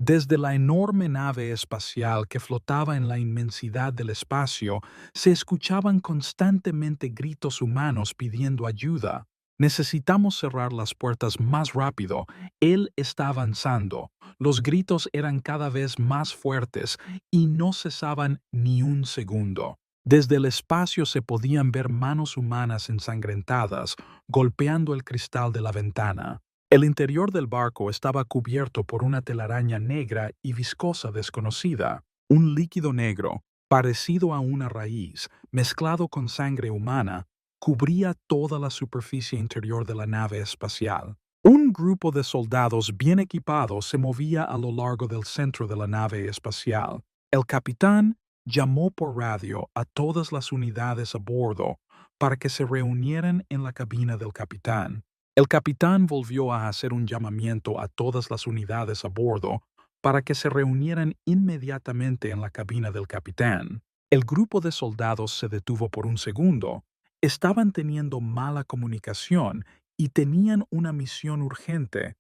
Desde la enorme nave espacial que flotaba en la inmensidad del espacio, se escuchaban constantemente gritos humanos pidiendo ayuda. Necesitamos cerrar las puertas más rápido. Él está avanzando. Los gritos eran cada vez más fuertes y no cesaban ni un segundo. Desde el espacio se podían ver manos humanas ensangrentadas golpeando el cristal de la ventana. El interior del barco estaba cubierto por una telaraña negra y viscosa desconocida. Un líquido negro, parecido a una raíz, mezclado con sangre humana, cubría toda la superficie interior de la nave espacial. Un grupo de soldados bien equipados se movía a lo largo del centro de la nave espacial. El capitán llamó por radio a todas las unidades a bordo para que se reunieran en la cabina del capitán. El capitán volvió a hacer un llamamiento a todas las unidades a bordo para que se reunieran inmediatamente en la cabina del capitán. El grupo de soldados se detuvo por un segundo. Estaban teniendo mala comunicación y tenían una misión urgente.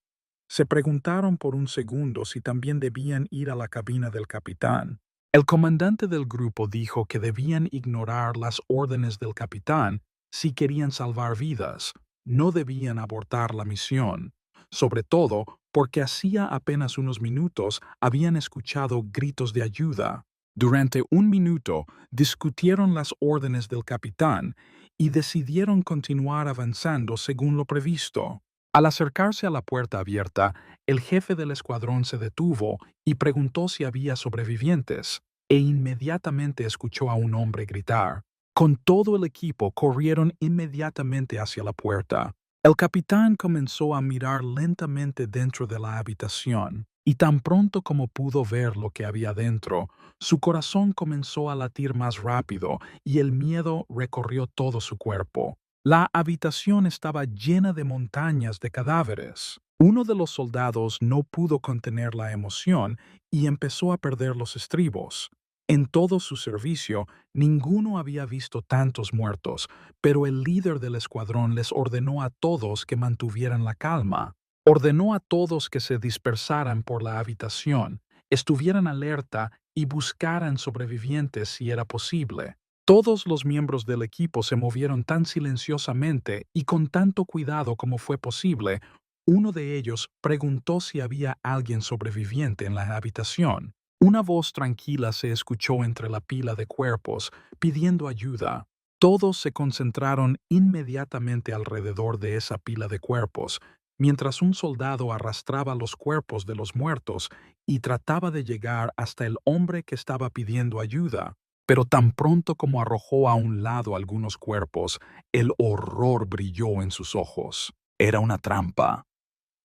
Se preguntaron por un segundo si también debían ir a la cabina del capitán. El comandante del grupo dijo que debían ignorar las órdenes del capitán si querían salvar vidas. No debían abortar la misión, sobre todo porque hacía apenas unos minutos habían escuchado gritos de ayuda. Durante un minuto discutieron las órdenes del capitán y decidieron continuar avanzando según lo previsto. Al acercarse a la puerta abierta, el jefe del escuadrón se detuvo y preguntó si había sobrevivientes, e inmediatamente escuchó a un hombre gritar. Con todo el equipo corrieron inmediatamente hacia la puerta. El capitán comenzó a mirar lentamente dentro de la habitación, y tan pronto como pudo ver lo que había dentro, su corazón comenzó a latir más rápido y el miedo recorrió todo su cuerpo. La habitación estaba llena de montañas de cadáveres. Uno de los soldados no pudo contener la emoción y empezó a perder los estribos. En todo su servicio, ninguno había visto tantos muertos, pero el líder del escuadrón les ordenó a todos que mantuvieran la calma. Ordenó a todos que se dispersaran por la habitación, estuvieran alerta y buscaran sobrevivientes si era posible. Todos los miembros del equipo se movieron tan silenciosamente y con tanto cuidado como fue posible. Uno de ellos preguntó si había alguien sobreviviente en la habitación. Una voz tranquila se escuchó entre la pila de cuerpos, pidiendo ayuda. Todos se concentraron inmediatamente alrededor de esa pila de cuerpos, mientras un soldado arrastraba los cuerpos de los muertos y trataba de llegar hasta el hombre que estaba pidiendo ayuda. Pero tan pronto como arrojó a un lado algunos cuerpos, el horror brilló en sus ojos. Era una trampa.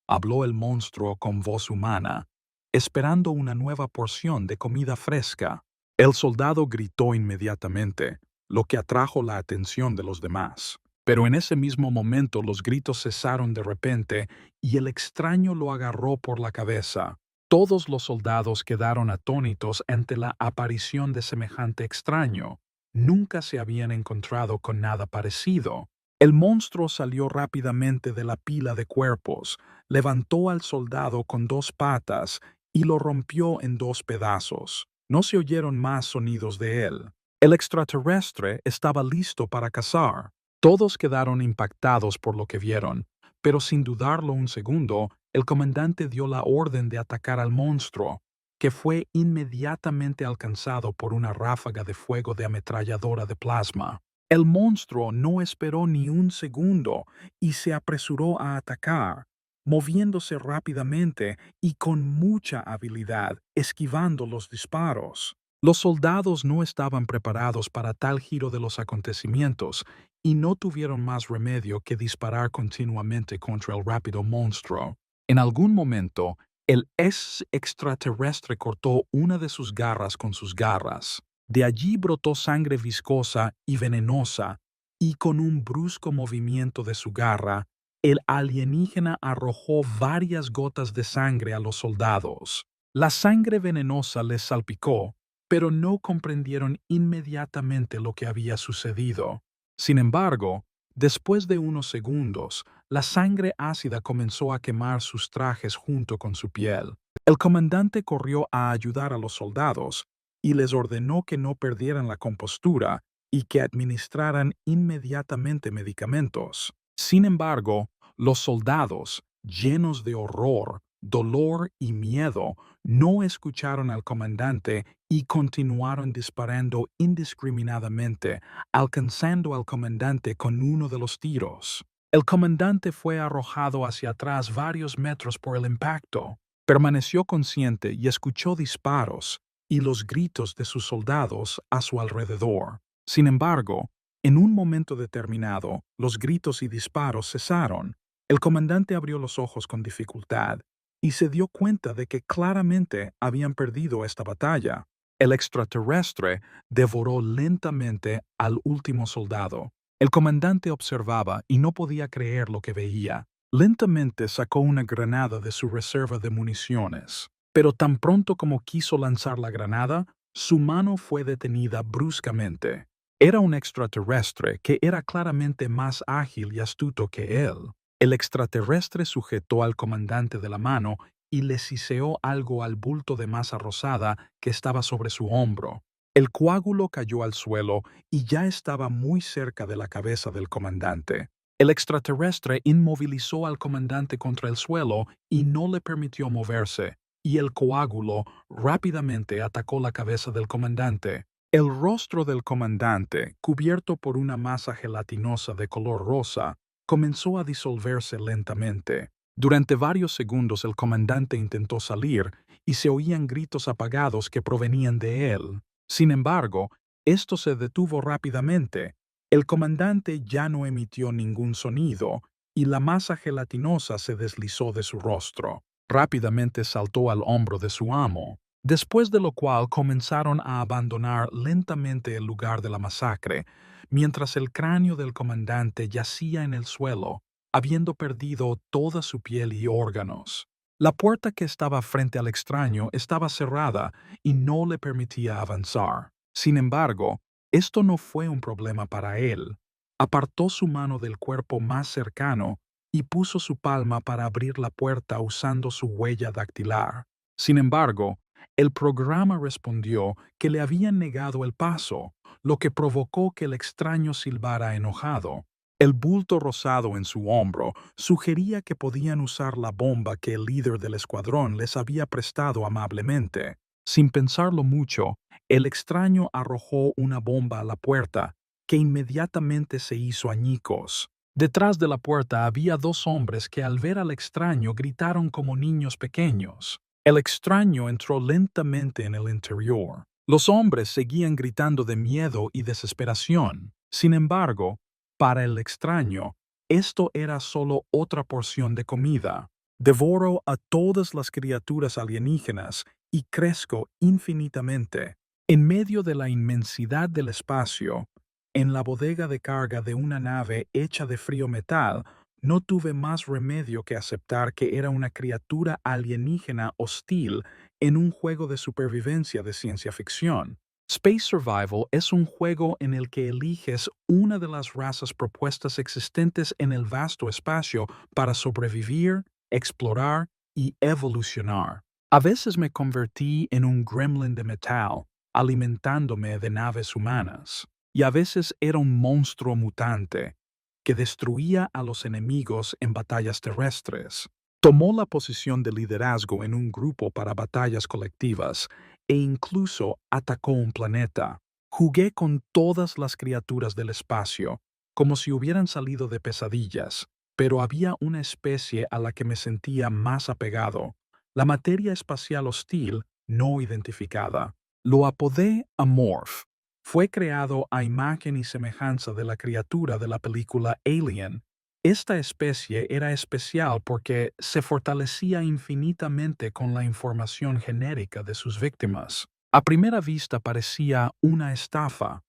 Habló el monstruo con voz humana, esperando una nueva porción de comida fresca. El soldado gritó inmediatamente, lo que atrajo la atención de los demás. Pero en ese mismo momento los gritos cesaron de repente y el extraño lo agarró por la cabeza. Todos los soldados quedaron atónitos ante la aparición de semejante extraño. Nunca se habían encontrado con nada parecido. El monstruo salió rápidamente de la pila de cuerpos, levantó al soldado con dos patas y lo rompió en dos pedazos. No se oyeron más sonidos de él. El extraterrestre estaba listo para cazar. Todos quedaron impactados por lo que vieron, pero sin dudarlo un segundo, el comandante dio la orden de atacar al monstruo, que fue inmediatamente alcanzado por una ráfaga de fuego de ametralladora de plasma. El monstruo no esperó ni un segundo y se apresuró a atacar, moviéndose rápidamente y con mucha habilidad, esquivando los disparos. Los soldados no estaban preparados para tal giro de los acontecimientos y no tuvieron más remedio que disparar continuamente contra el rápido monstruo. En algún momento, el extraterrestre cortó una de sus garras con sus garras. De allí brotó sangre viscosa y venenosa, y con un brusco movimiento de su garra, el alienígena arrojó varias gotas de sangre a los soldados. La sangre venenosa les salpicó, pero no comprendieron inmediatamente lo que había sucedido. Sin embargo, después de unos segundos, la sangre ácida comenzó a quemar sus trajes junto con su piel. El comandante corrió a ayudar a los soldados y les ordenó que no perdieran la compostura y que administraran inmediatamente medicamentos. Sin embargo, los soldados, llenos de horror, dolor y miedo, no escucharon al comandante y continuaron disparando indiscriminadamente, alcanzando al comandante con uno de los tiros. El comandante fue arrojado hacia atrás varios metros por el impacto. Permaneció consciente y escuchó disparos y los gritos de sus soldados a su alrededor. Sin embargo, en un momento determinado, los gritos y disparos cesaron. El comandante abrió los ojos con dificultad y se dio cuenta de que claramente habían perdido esta batalla. El extraterrestre devoró lentamente al último soldado. El comandante observaba y no podía creer lo que veía. Lentamente sacó una granada de su reserva de municiones, pero tan pronto como quiso lanzar la granada, su mano fue detenida bruscamente. Era un extraterrestre que era claramente más ágil y astuto que él. El extraterrestre sujetó al comandante de la mano y le siseó algo al bulto de masa rosada que estaba sobre su hombro. El coágulo cayó al suelo y ya estaba muy cerca de la cabeza del comandante. El extraterrestre inmovilizó al comandante contra el suelo y no le permitió moverse, y el coágulo rápidamente atacó la cabeza del comandante. El rostro del comandante, cubierto por una masa gelatinosa de color rosa, comenzó a disolverse lentamente. Durante varios segundos el comandante intentó salir y se oían gritos apagados que provenían de él. Sin embargo, esto se detuvo rápidamente. El comandante ya no emitió ningún sonido y la masa gelatinosa se deslizó de su rostro. Rápidamente saltó al hombro de su amo, después de lo cual comenzaron a abandonar lentamente el lugar de la masacre, mientras el cráneo del comandante yacía en el suelo, habiendo perdido toda su piel y órganos. La puerta que estaba frente al extraño estaba cerrada y no le permitía avanzar. Sin embargo, esto no fue un problema para él. Apartó su mano del cuerpo más cercano y puso su palma para abrir la puerta usando su huella dactilar. Sin embargo, el programa respondió que le habían negado el paso, lo que provocó que el extraño silbara enojado. El bulto rosado en su hombro sugería que podían usar la bomba que el líder del escuadrón les había prestado amablemente. Sin pensarlo mucho, el extraño arrojó una bomba a la puerta, que inmediatamente se hizo añicos. Detrás de la puerta había dos hombres que al ver al extraño gritaron como niños pequeños. El extraño entró lentamente en el interior. Los hombres seguían gritando de miedo y desesperación. Sin embargo, para el extraño, esto era solo otra porción de comida. Devoro a todas las criaturas alienígenas y crezco infinitamente. En medio de la inmensidad del espacio, en la bodega de carga de una nave hecha de frío metal, no tuve más remedio que aceptar que era una criatura alienígena hostil en un juego de supervivencia de ciencia ficción. Space Survival es un juego en el que eliges una de las razas propuestas existentes en el vasto espacio para sobrevivir, explorar y evolucionar. A veces me convertí en un gremlin de metal, alimentándome de naves humanas, y a veces era un monstruo mutante que destruía a los enemigos en batallas terrestres. Tomó la posición de liderazgo en un grupo para batallas colectivas e incluso atacó un planeta. Jugué con todas las criaturas del espacio, como si hubieran salido de pesadillas, pero había una especie a la que me sentía más apegado, la materia espacial hostil no identificada. Lo apodé Amorph. Fue creado a imagen y semejanza de la criatura de la película Alien. Esta especie era especial porque se fortalecía infinitamente con la información genérica de sus víctimas. A primera vista parecía una estafa,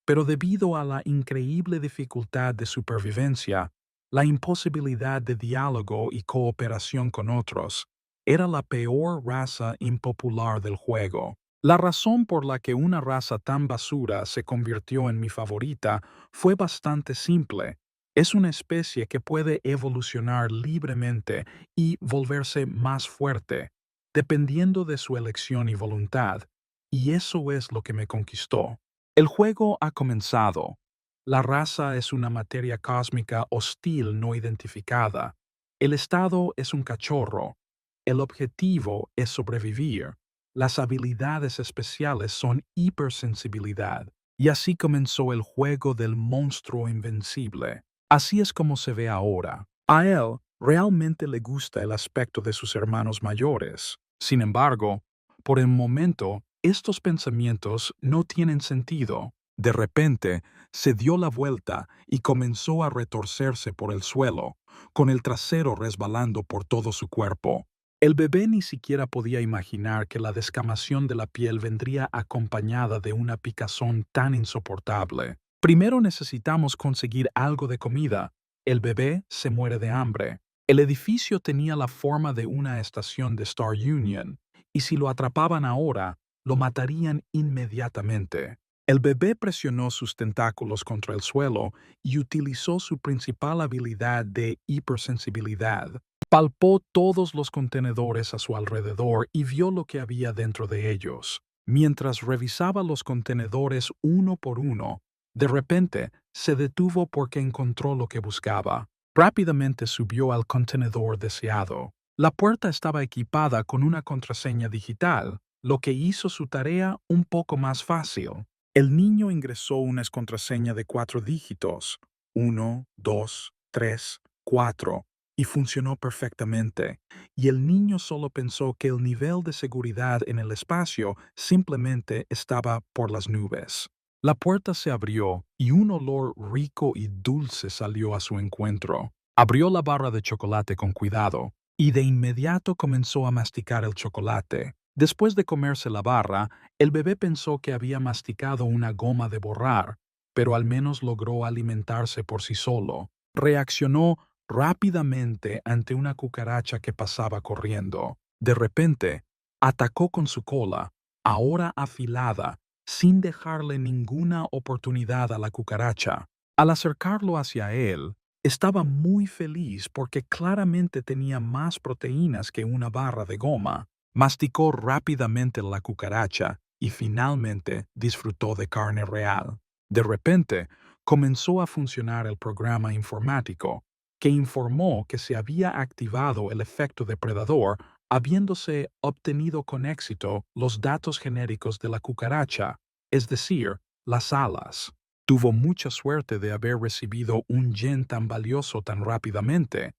pero debido a la increíble dificultad de supervivencia, la imposibilidad de diálogo y cooperación con otros, era la peor raza impopular del juego. La razón por la que una raza tan basura se convirtió en mi favorita fue bastante simple. Es una especie que puede evolucionar libremente y volverse más fuerte, dependiendo de su elección y voluntad, y eso es lo que me conquistó. El juego ha comenzado. La raza es una materia cósmica hostil no identificada. El estado es un cachorro. El objetivo es sobrevivir. Las habilidades especiales son hipersensibilidad. Y así comenzó el juego del monstruo invencible. Así es como se ve ahora. A él realmente le gusta el aspecto de sus hermanos mayores. Sin embargo, por el momento, estos pensamientos no tienen sentido. De repente, se dio la vuelta y comenzó a retorcerse por el suelo, con el trasero resbalando por todo su cuerpo. El bebé ni siquiera podía imaginar que la descamación de la piel vendría acompañada de una picazón tan insoportable. Primero necesitamos conseguir algo de comida. El bebé se muere de hambre. El edificio tenía la forma de una estación de Star Union, y si lo atrapaban ahora, lo matarían inmediatamente. El bebé presionó sus tentáculos contra el suelo y utilizó su principal habilidad de hipersensibilidad. Palpó todos los contenedores a su alrededor y vio lo que había dentro de ellos. Mientras revisaba los contenedores uno por uno, de repente se detuvo porque encontró lo que buscaba. Rápidamente subió al contenedor deseado. La puerta estaba equipada con una contraseña digital, lo que hizo su tarea un poco más fácil. El niño ingresó una contraseña de 4 dígitos, 1, 2, 3, 4, y funcionó perfectamente. Y el niño solo pensó que el nivel de seguridad en el espacio simplemente estaba por las nubes. La puerta se abrió y un olor rico y dulce salió a su encuentro. Abrió la barra de chocolate con cuidado y de inmediato comenzó a masticar el chocolate. Después de comerse la barra, el bebé pensó que había masticado una goma de borrar, pero al menos logró alimentarse por sí solo. Reaccionó rápidamente ante una cucaracha que pasaba corriendo. De repente, atacó con su cola, ahora afilada, sin dejarle ninguna oportunidad a la cucaracha. Al acercarlo hacia él, estaba muy feliz porque claramente tenía más proteínas que una barra de goma. Masticó rápidamente la cucaracha y finalmente disfrutó de carne real. De repente, comenzó a funcionar el programa informático, que informó que se había activado el efecto depredador habiéndose obtenido con éxito los datos genéricos de la cucaracha, es decir, las alas. Tuvo mucha suerte de haber recibido un gen tan valioso tan rápidamente.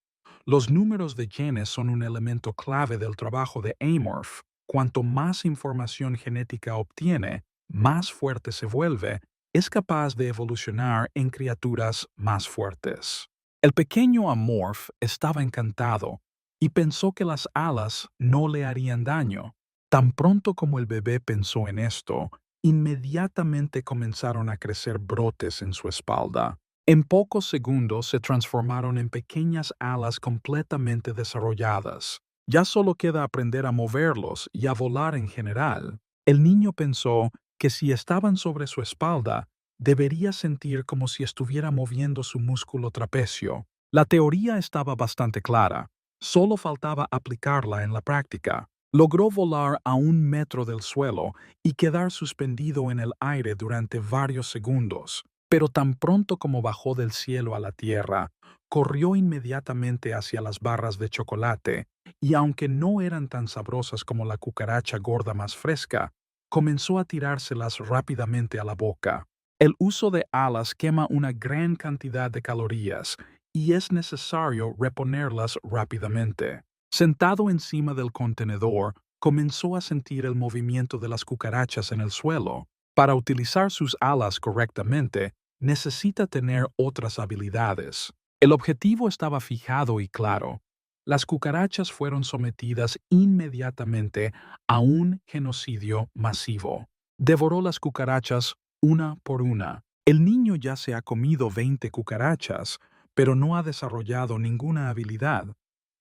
Los números de genes son un elemento clave del trabajo de Amorph. Cuanto más información genética obtiene, más fuerte se vuelve, es capaz de evolucionar en criaturas más fuertes. El pequeño Amorph estaba encantado y pensó que las alas no le harían daño. Tan pronto como el bebé pensó en esto, inmediatamente comenzaron a crecer brotes en su espalda. En pocos segundos se transformaron en pequeñas alas completamente desarrolladas. Ya solo queda aprender a moverlos y a volar en general. El niño pensó que si estaban sobre su espalda, debería sentir como si estuviera moviendo su músculo trapecio. La teoría estaba bastante clara, solo faltaba aplicarla en la práctica. Logró volar a 1 metro del suelo y quedar suspendido en el aire durante varios segundos. Pero tan pronto como bajó del cielo a la tierra, corrió inmediatamente hacia las barras de chocolate y aunque no eran tan sabrosas como la cucaracha gorda más fresca, comenzó a tirárselas rápidamente a la boca. El uso de alas quema una gran cantidad de calorías y es necesario reponerlas rápidamente. Sentado encima del contenedor, comenzó a sentir el movimiento de las cucarachas en el suelo. Para utilizar sus alas correctamente, necesita tener otras habilidades. El objetivo estaba fijado y claro. Las cucarachas fueron sometidas inmediatamente a un genocidio masivo. Devoró las cucarachas una por una. El niño ya se ha comido 20 cucarachas, pero no ha desarrollado ninguna habilidad.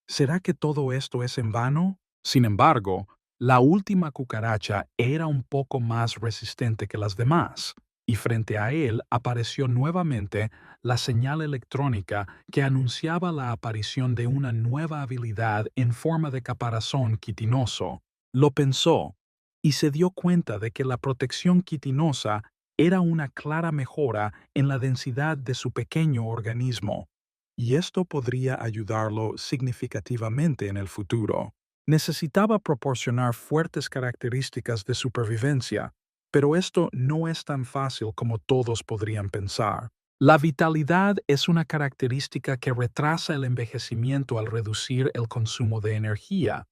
¿Será que todo esto es en vano? Sin embargo, la última cucaracha era un poco más resistente que las demás, y frente a él apareció nuevamente la señal electrónica que anunciaba la aparición de una nueva habilidad en forma de caparazón quitinoso. Lo pensó y se dio cuenta de que la protección quitinosa era una clara mejora en la densidad de su pequeño organismo, y esto podría ayudarlo significativamente en el futuro. Necesitaba proporcionar fuertes características de supervivencia, pero esto no es tan fácil como todos podrían pensar. La vitalidad es una característica que retrasa el envejecimiento al reducir el consumo de energía.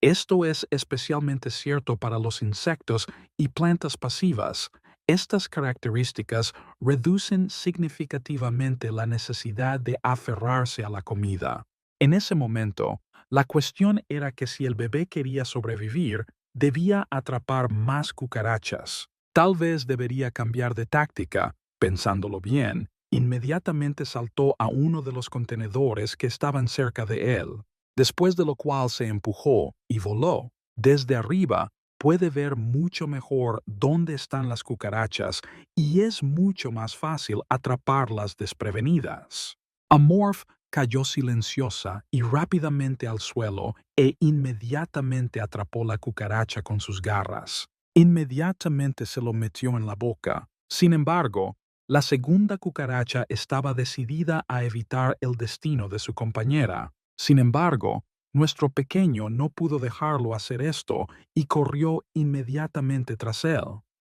Esto es especialmente cierto para los insectos y plantas pasivas. Estas características reducen significativamente la necesidad de aferrarse a la comida. En ese momento, la cuestión era que si el bebé quería sobrevivir, debía atrapar más cucarachas. Tal vez debería cambiar de táctica. Pensándolo bien, inmediatamente saltó a uno de los contenedores que estaban cerca de él, después de lo cual se empujó y voló. Desde arriba puede ver mucho mejor dónde están las cucarachas y es mucho más fácil atraparlas desprevenidas. Amorph cayó silenciosa y rápidamente al suelo e inmediatamente atrapó la cucaracha con sus garras. Inmediatamente se lo metió en la boca. Sin embargo, la segunda cucaracha estaba decidida a evitar el destino de su compañera. Sin embargo, nuestro pequeño no pudo dejarlo hacer esto y corrió inmediatamente tras él.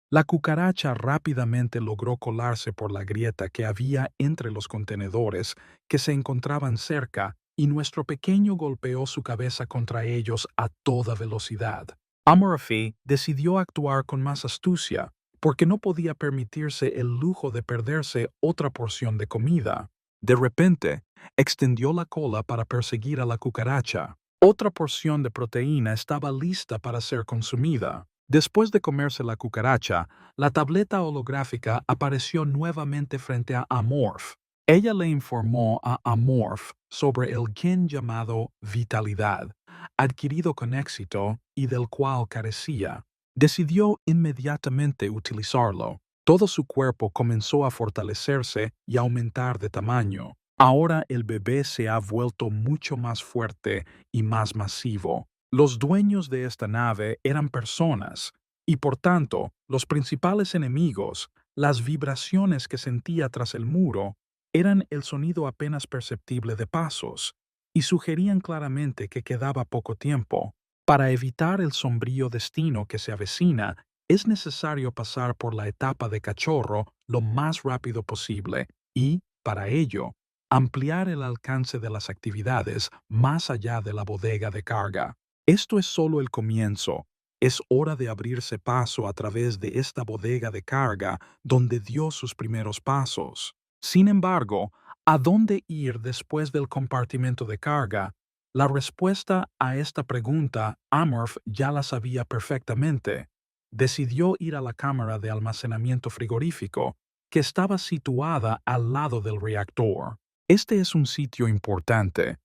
La cucaracha rápidamente logró colarse por la grieta que había entre los contenedores que se encontraban cerca y nuestro pequeño golpeó su cabeza contra ellos a toda velocidad. Amorphy decidió actuar con más astucia porque no podía permitirse el lujo de perderse otra porción de comida. De repente, extendió la cola para perseguir a la cucaracha. Otra porción de proteína estaba lista para ser consumida. Después de comerse la cucaracha, la tableta holográfica apareció nuevamente frente a Amorph. Ella le informó a Amorph sobre el gen llamado vitalidad, adquirido con éxito y del cual carecía. Decidió inmediatamente utilizarlo. Todo su cuerpo comenzó a fortalecerse y aumentar de tamaño. Ahora el bebé se ha vuelto mucho más fuerte y más masivo. Los dueños de esta nave eran personas, y por tanto, los principales enemigos, las vibraciones que sentía tras el muro, eran el sonido apenas perceptible de pasos, y sugerían claramente que quedaba poco tiempo. Para evitar el sombrío destino que se avecina, es necesario pasar por la etapa de cachorro lo más rápido posible y, para ello, ampliar el alcance de las actividades más allá de la bodega de carga. Esto es solo el comienzo. Es hora de abrirse paso a través de esta bodega de carga donde dio sus primeros pasos. Sin embargo, ¿a dónde ir después del compartimento de carga? La respuesta a esta pregunta Amorph ya la sabía perfectamente. Decidió ir a la cámara de almacenamiento frigorífico, que estaba situada al lado del reactor. Este es un sitio importante,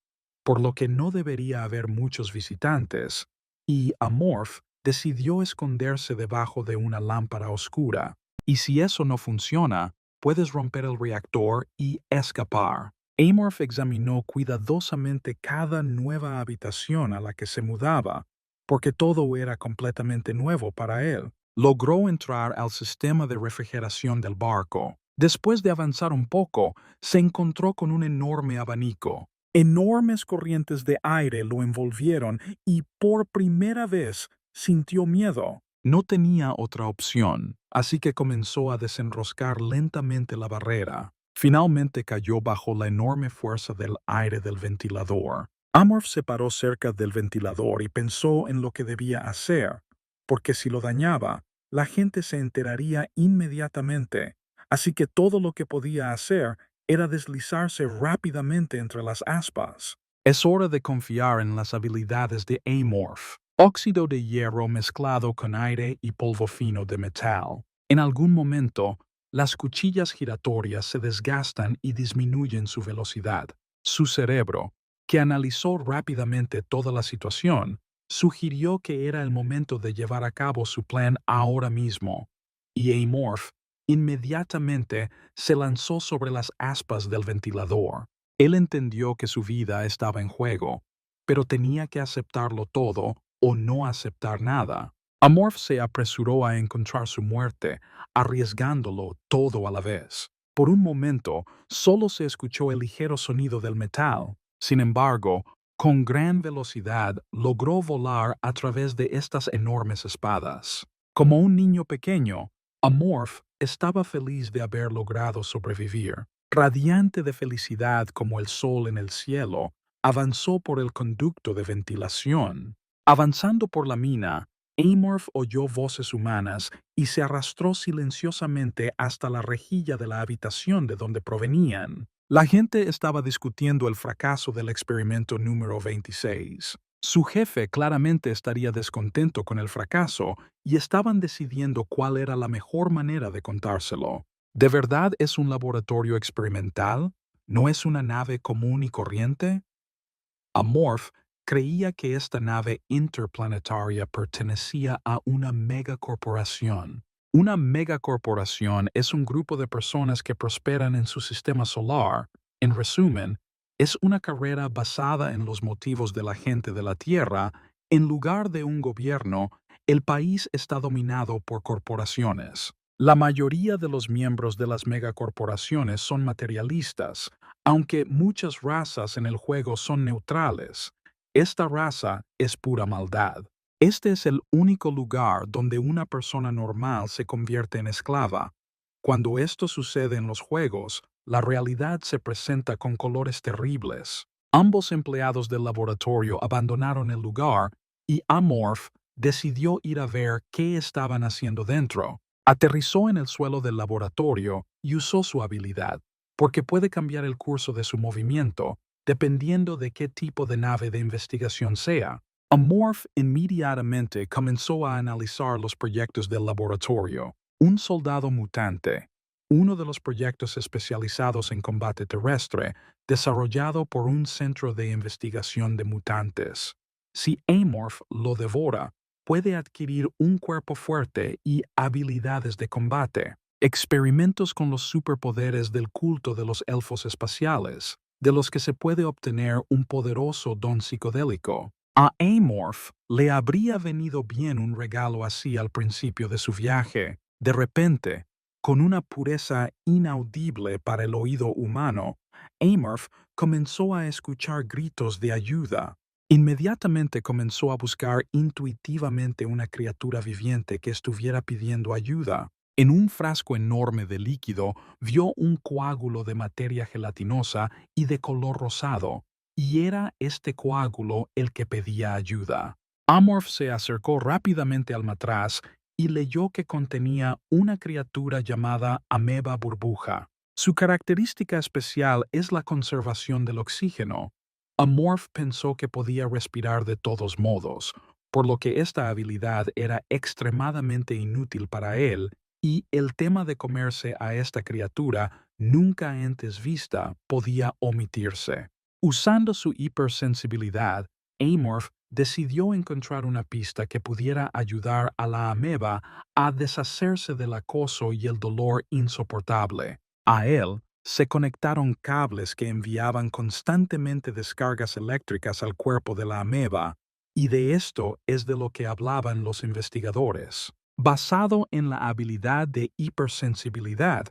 por lo que no debería haber muchos visitantes, y Amorph decidió esconderse debajo de una lámpara oscura. Y si eso no funciona, puedes romper el reactor y escapar. Amorph examinó cuidadosamente cada nueva habitación a la que se mudaba, porque todo era completamente nuevo para él. Logró entrar al sistema de refrigeración del barco. Después de avanzar un poco, se encontró con un enorme abanico. Enormes corrientes de aire lo envolvieron y por primera vez sintió miedo. No tenía otra opción, así que comenzó a desenroscar lentamente la barrera. Finalmente cayó bajo la enorme fuerza del aire del ventilador. Amorph se paró cerca del ventilador y pensó en lo que debía hacer, porque si lo dañaba, la gente se enteraría inmediatamente. Así que todo lo que podía hacer era deslizarse rápidamente entre las aspas. Es hora de confiar en las habilidades de Amorph. Óxido de hierro mezclado con aire y polvo fino de metal. En algún momento, las cuchillas giratorias se desgastan y disminuyen su velocidad. Su cerebro, que analizó rápidamente toda la situación, sugirió que era el momento de llevar a cabo su plan ahora mismo, y Amorph inmediatamente se lanzó sobre las aspas del ventilador. Él entendió que su vida estaba en juego, pero tenía que aceptarlo todo o no aceptar nada. Amorph se apresuró a encontrar su muerte, arriesgándolo todo a la vez. Por un momento, solo se escuchó el ligero sonido del metal. Sin embargo, con gran velocidad logró volar a través de estas enormes espadas. Como un niño pequeño, Amorph estaba feliz de haber logrado sobrevivir. Radiante de felicidad como el sol en el cielo, avanzó por el conducto de ventilación. Avanzando por la mina, Amorph oyó voces humanas y se arrastró silenciosamente hasta la rejilla de la habitación de donde provenían. La gente estaba discutiendo el fracaso del experimento número 26. Su jefe claramente estaría descontento con el fracaso y estaban decidiendo cuál era la mejor manera de contárselo. ¿De verdad es un laboratorio experimental? ¿No es una nave común y corriente? Amorph creía que esta nave interplanetaria pertenecía a una megacorporación. Una megacorporación es un grupo de personas que prosperan en su sistema solar. En resumen, es una carrera basada en los motivos de la gente de la Tierra. En lugar de un gobierno, el país está dominado por corporaciones. La mayoría de los miembros de las megacorporaciones son materialistas, aunque muchas razas en el juego son neutrales. Esta raza es pura maldad. Este es el único lugar donde una persona normal se convierte en esclava. Cuando esto sucede en los juegos, la realidad se presenta con colores terribles. Ambos empleados del laboratorio abandonaron el lugar y Amorph decidió ir a ver qué estaban haciendo dentro. Aterrizó en el suelo del laboratorio y usó su habilidad, porque puede cambiar el curso de su movimiento dependiendo de qué tipo de nave de investigación sea. Amorph inmediatamente comenzó a analizar los proyectos del laboratorio. Un soldado mutante, uno de los proyectos especializados en combate terrestre, desarrollado por un centro de investigación de mutantes. Si Amorph lo devora, puede adquirir un cuerpo fuerte y habilidades de combate. Experimentos con los superpoderes del culto de los elfos espaciales, de los que se puede obtener un poderoso don psicodélico. A Amorph le habría venido bien un regalo así al principio de su viaje. De repente, con una pureza inaudible para el oído humano, Amorph comenzó a escuchar gritos de ayuda. Inmediatamente comenzó a buscar intuitivamente una criatura viviente que estuviera pidiendo ayuda. En un frasco enorme de líquido vio un coágulo de materia gelatinosa y de color rosado, y era este coágulo el que pedía ayuda. Amorph se acercó rápidamente al matraz y leyó que contenía una criatura llamada ameba burbuja. Su característica especial es la conservación del oxígeno. Amorph pensó que podía respirar de todos modos, por lo que esta habilidad era extremadamente inútil para él, y el tema de comerse a esta criatura, nunca antes vista, podía omitirse. Usando su hipersensibilidad, Amorph decidió encontrar una pista que pudiera ayudar a la ameba a deshacerse del acoso y el dolor insoportable. A él se conectaron cables que enviaban constantemente descargas eléctricas al cuerpo de la ameba, y de esto es de lo que hablaban los investigadores. Basado en la habilidad de hipersensibilidad,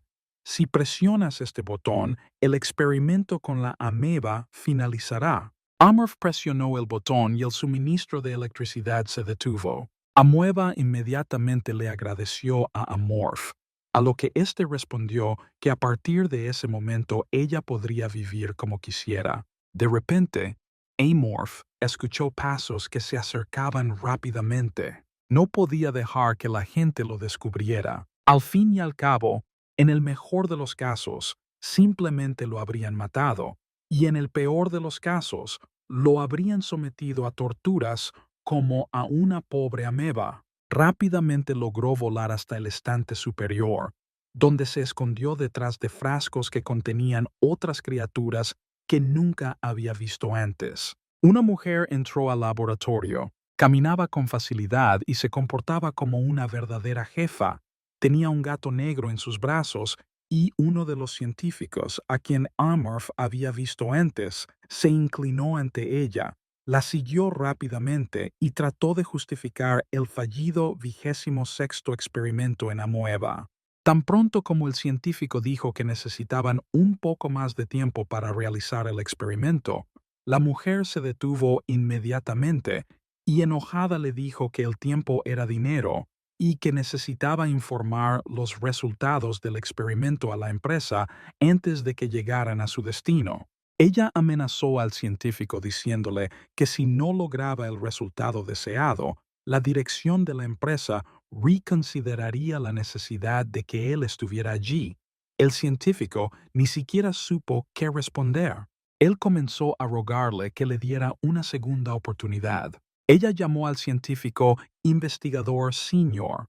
si presionas este botón, el experimento con la ameba finalizará. Amorph presionó el botón y el suministro de electricidad se detuvo. Ameba inmediatamente le agradeció a Amorph, a lo que éste respondió que a partir de ese momento ella podría vivir como quisiera. De repente, Amorph escuchó pasos que se acercaban rápidamente. No podía dejar que la gente lo descubriera. Al fin y al cabo, en el mejor de los casos, simplemente lo habrían matado, y en el peor de los casos, lo habrían sometido a torturas como a una pobre ameba. Rápidamente logró volar hasta el estante superior, donde se escondió detrás de frascos que contenían otras criaturas que nunca había visto antes. Una mujer entró al laboratorio, caminaba con facilidad y se comportaba como una verdadera jefa. Tenía un gato negro en sus brazos y uno de los científicos, a quien Amorph había visto antes, se inclinó ante ella, La siguió rápidamente y trató de justificar el fallido 26º experimento en amoeba. Tan pronto como el científico dijo que necesitaban un poco más de tiempo para realizar el experimento, la mujer se detuvo inmediatamente y enojada le dijo que el tiempo era dinero y que necesitaba informar los resultados del experimento a la empresa antes de que llegaran a su destino. Ella amenazó al científico diciéndole que si no lograba el resultado deseado, la dirección de la empresa reconsideraría la necesidad de que él estuviera allí. El científico ni siquiera supo qué responder. Él comenzó a rogarle que le diera una segunda oportunidad. Ella llamó al científico investigador senior.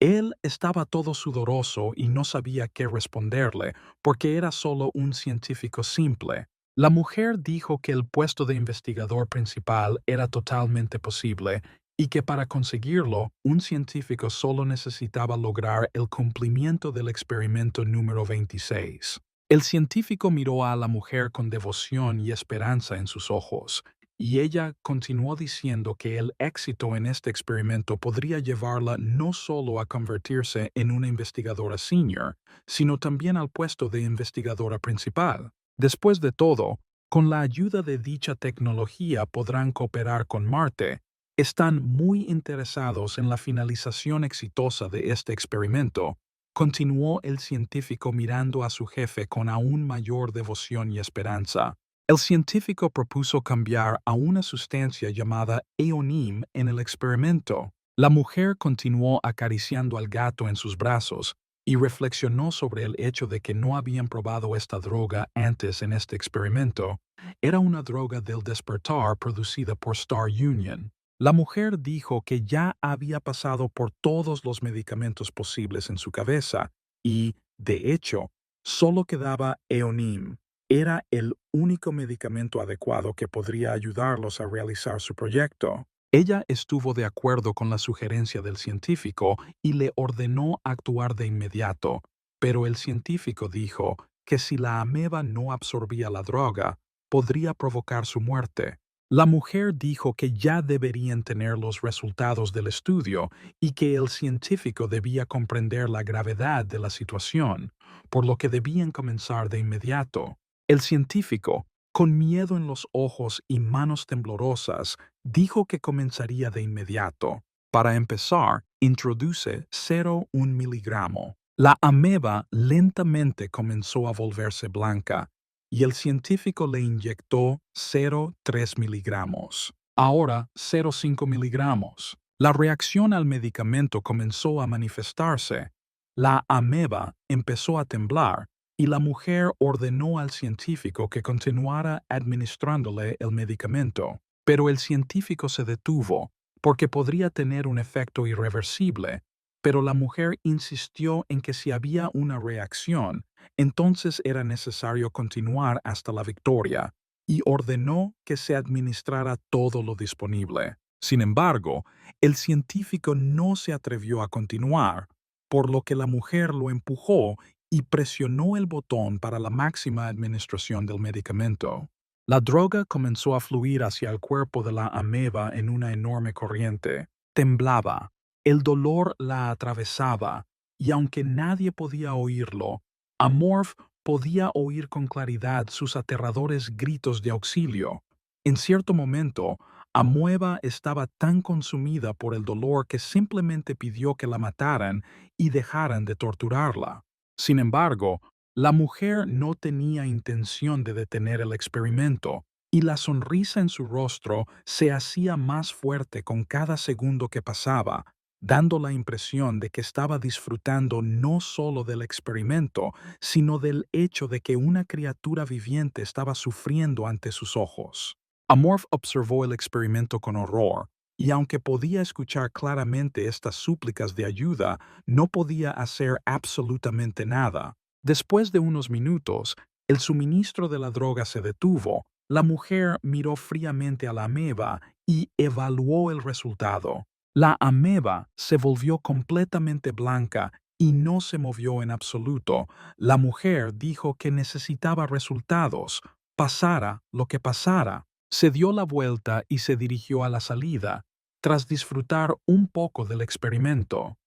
Él estaba todo sudoroso y no sabía qué responderle, porque era solo un científico simple. La mujer dijo que el puesto de investigador principal era totalmente posible y que para conseguirlo, un científico solo necesitaba lograr el cumplimiento del experimento número 26. El científico miró a la mujer con devoción y esperanza en sus ojos, y ella continuó diciendo que el éxito en este experimento podría llevarla no solo a convertirse en una investigadora senior, sino también al puesto de investigadora principal. Después de todo, con la ayuda de dicha tecnología podrán cooperar con Marte. Están muy interesados en la finalización exitosa de este experimento, continuó el científico mirando a su jefe con aún mayor devoción y esperanza. El científico propuso cambiar a una sustancia llamada eonim en el experimento. La mujer continuó acariciando al gato en sus brazos y reflexionó sobre el hecho de que no habían probado esta droga antes en este experimento. Era una droga del despertar producida por Star Union. La mujer dijo que ya había pasado por todos los medicamentos posibles en su cabeza y, de hecho, solo quedaba eonim. Era el único medicamento adecuado que podría ayudarlos a realizar su proyecto. Ella estuvo de acuerdo con la sugerencia del científico y le ordenó actuar de inmediato, pero el científico dijo que si la ameba no absorbía la droga, podría provocar su muerte. La mujer dijo que ya deberían tener los resultados del estudio y que el científico debía comprender la gravedad de la situación, por lo que debían comenzar de inmediato. El científico, con miedo en los ojos y manos temblorosas, dijo que comenzaría de inmediato. Para empezar, introduce 0,1 miligramo. La ameba lentamente comenzó a volverse blanca y el científico le inyectó 0,3 miligramos. Ahora 0,5 miligramos. La reacción al medicamento comenzó a manifestarse. La ameba empezó a temblar y la mujer ordenó al científico que continuara administrándole el medicamento. Pero el científico se detuvo, porque podría tener un efecto irreversible, pero la mujer insistió en que si había una reacción, entonces era necesario continuar hasta la victoria, y ordenó que se administrara todo lo disponible. Sin embargo, el científico no se atrevió a continuar, por lo que la mujer lo empujó y presionó el botón para la máxima administración del medicamento. La droga comenzó a fluir hacia el cuerpo de la ameba en una enorme corriente. Temblaba, el dolor la atravesaba, y aunque nadie podía oírlo, Amorph podía oír con claridad sus aterradores gritos de auxilio. En cierto momento, Amoeba estaba tan consumida por el dolor que simplemente pidió que la mataran y dejaran de torturarla. Sin embargo, la mujer no tenía intención de detener el experimento, y la sonrisa en su rostro se hacía más fuerte con cada segundo que pasaba, dando la impresión de que estaba disfrutando no solo del experimento, sino del hecho de que una criatura viviente estaba sufriendo ante sus ojos. Amorph observó el experimento con horror, y aunque podía escuchar claramente estas súplicas de ayuda, no podía hacer absolutamente nada. Después de unos minutos, el suministro de la droga se detuvo. La mujer miró fríamente a la ameba y evaluó el resultado. La ameba se volvió completamente blanca y no se movió en absoluto. La mujer dijo que necesitaba resultados, pasara lo que pasara. Se dio la vuelta y se dirigió a la salida, tras disfrutar un poco del experimento.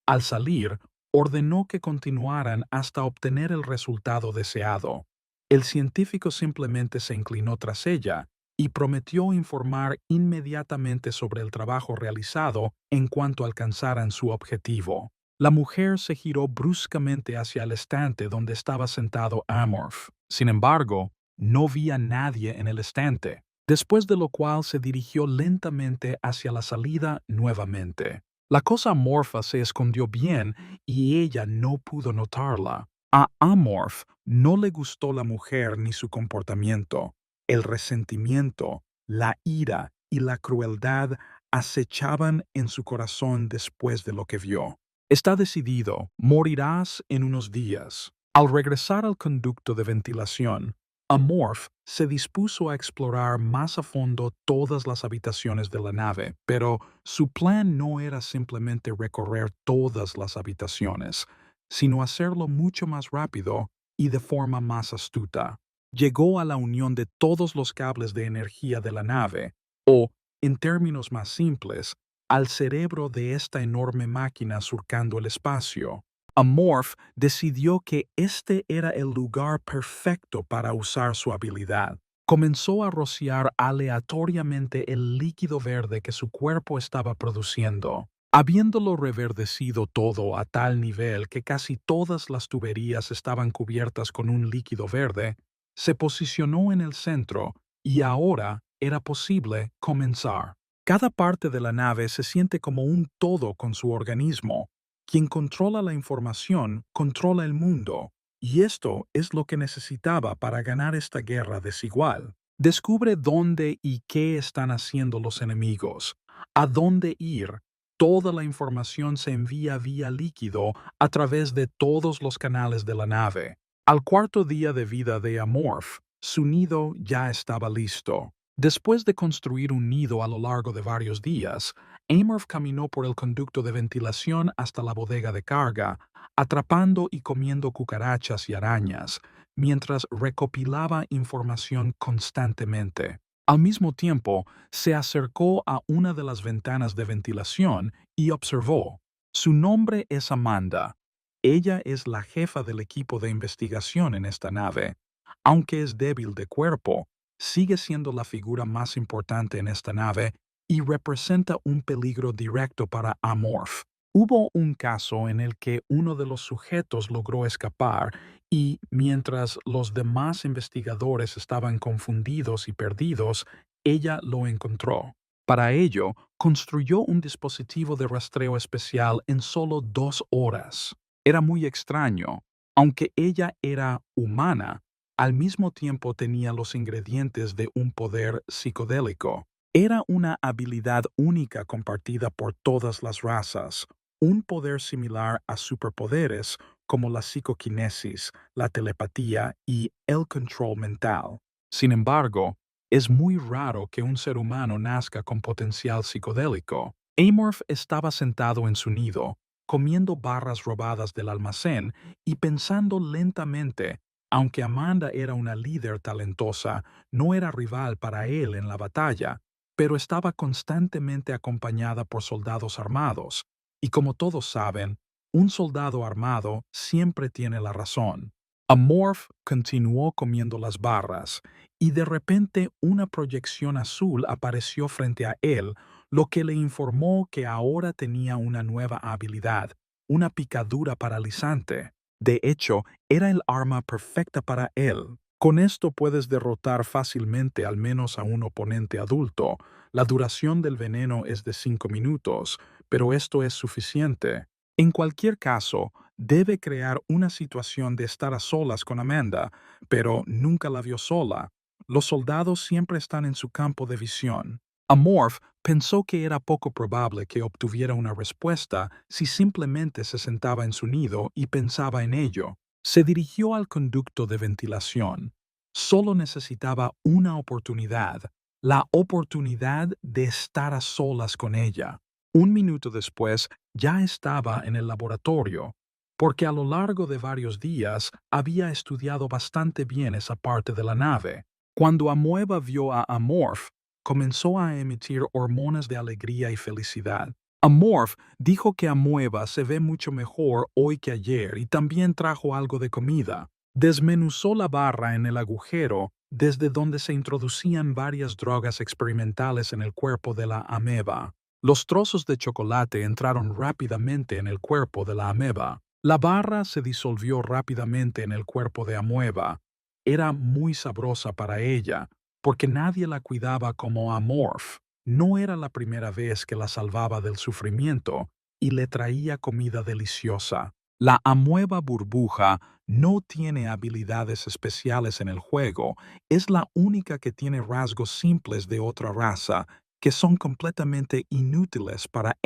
Al salir, ordenó que continuaran hasta obtener el resultado deseado. El científico simplemente se inclinó tras ella y prometió informar inmediatamente sobre el trabajo realizado en cuanto alcanzaran su objetivo. La mujer se giró bruscamente hacia el estante donde estaba sentado Amorph. Sin embargo, no vi a nadie en el estante, después de lo cual se dirigió lentamente hacia la salida nuevamente. La cosa amorfa se escondió bien y ella no pudo notarla. A Amorph no le gustó la mujer ni su comportamiento. El resentimiento, la ira y la crueldad acechaban en su corazón después de lo que vio. Está decidido, morirás en unos días. Al regresar al conducto de ventilación, Amorph se dispuso a explorar más a fondo todas las habitaciones de la nave, pero su plan no era simplemente recorrer todas las habitaciones, sino hacerlo mucho más rápido y de forma más astuta. Llegó a la unión de todos los cables de energía de la nave, o, en términos más simples, al cerebro de esta enorme máquina surcando el espacio. Amorph decidió que este era el lugar perfecto para usar su habilidad. Comenzó a rociar aleatoriamente el líquido verde que su cuerpo estaba produciendo. Habiéndolo reverdecido todo a tal nivel que casi todas las tuberías estaban cubiertas con un líquido verde, se posicionó en el centro y ahora era posible comenzar. Cada parte de la nave se siente como un todo con su organismo. Quien controla la información, controla el mundo, y esto es lo que necesitaba para ganar esta guerra desigual. Descubre dónde y qué están haciendo los enemigos, a dónde ir. Toda la información se envía vía líquido a través de todos los canales de la nave. Al cuarto día de vida de Amorph, su nido ya estaba listo. Después de construir un nido a lo largo de varios días, Amorph caminó por el conducto de ventilación hasta la bodega de carga, atrapando y comiendo cucarachas y arañas, mientras recopilaba información constantemente. Al mismo tiempo, se acercó a una de las ventanas de ventilación y observó. Su nombre es Amanda. Ella es la jefa del equipo de investigación en esta nave. Aunque es débil de cuerpo, sigue siendo la figura más importante en esta nave y representa un peligro directo para Amorph. Hubo un caso en el que uno de los sujetos logró escapar y, mientras los demás investigadores estaban confundidos y perdidos, ella lo encontró. Para ello, construyó un dispositivo de rastreo especial en solo 2 horas. Era muy extraño. Aunque ella era humana, al mismo tiempo tenía los ingredientes de un poder psicodélico. Era una habilidad única compartida por todas las razas, un poder similar a superpoderes como la psicoquinesis, la telepatía y el control mental. Sin embargo, es muy raro que un ser humano nazca con potencial psicodélico. Amorph estaba sentado en su nido, comiendo barras robadas del almacén y pensando lentamente. Aunque Amanda era una líder talentosa, no era rival para él en la batalla, pero estaba constantemente acompañada por soldados armados, y como todos saben, un soldado armado siempre tiene la razón. Amorph continuó comiendo las barras, y de repente una proyección azul apareció frente a él, lo que le informó que ahora tenía una nueva habilidad, una picadura paralizante. De hecho, era el arma perfecta para él. Con esto puedes derrotar fácilmente al menos a un oponente adulto. La duración del veneno es de 5 minutos, pero esto es suficiente. En cualquier caso, debe crear una situación de estar a solas con Amanda, pero nunca la vio sola. Los soldados siempre están en su campo de visión. Amorph pensó que era poco probable que obtuviera una respuesta si simplemente se sentaba en su nido y pensaba en ello. Se dirigió al conducto de ventilación. Solo necesitaba una oportunidad, la oportunidad de estar a solas con ella. Un minuto después ya estaba en el laboratorio, porque a lo largo de varios días había estudiado bastante bien esa parte de la nave. Cuando Amoeba vio a Amorph, comenzó a emitir hormonas de alegría y felicidad. Amorph dijo que Amoeba se ve mucho mejor hoy que ayer y también trajo algo de comida. Desmenuzó la barra en el agujero desde donde se introducían varias drogas experimentales en el cuerpo de la ameba. Los trozos de chocolate entraron rápidamente en el cuerpo de la ameba. La barra se disolvió rápidamente en el cuerpo de Amoeba. Era muy sabrosa para ella, porque nadie la cuidaba como Amorph. No era la primera vez que la salvaba del sufrimiento y le traía comida deliciosa. La amueba burbuja no tiene habilidades especiales en el juego, es la única que tiene rasgos simples de otra raza que son completamente inútiles para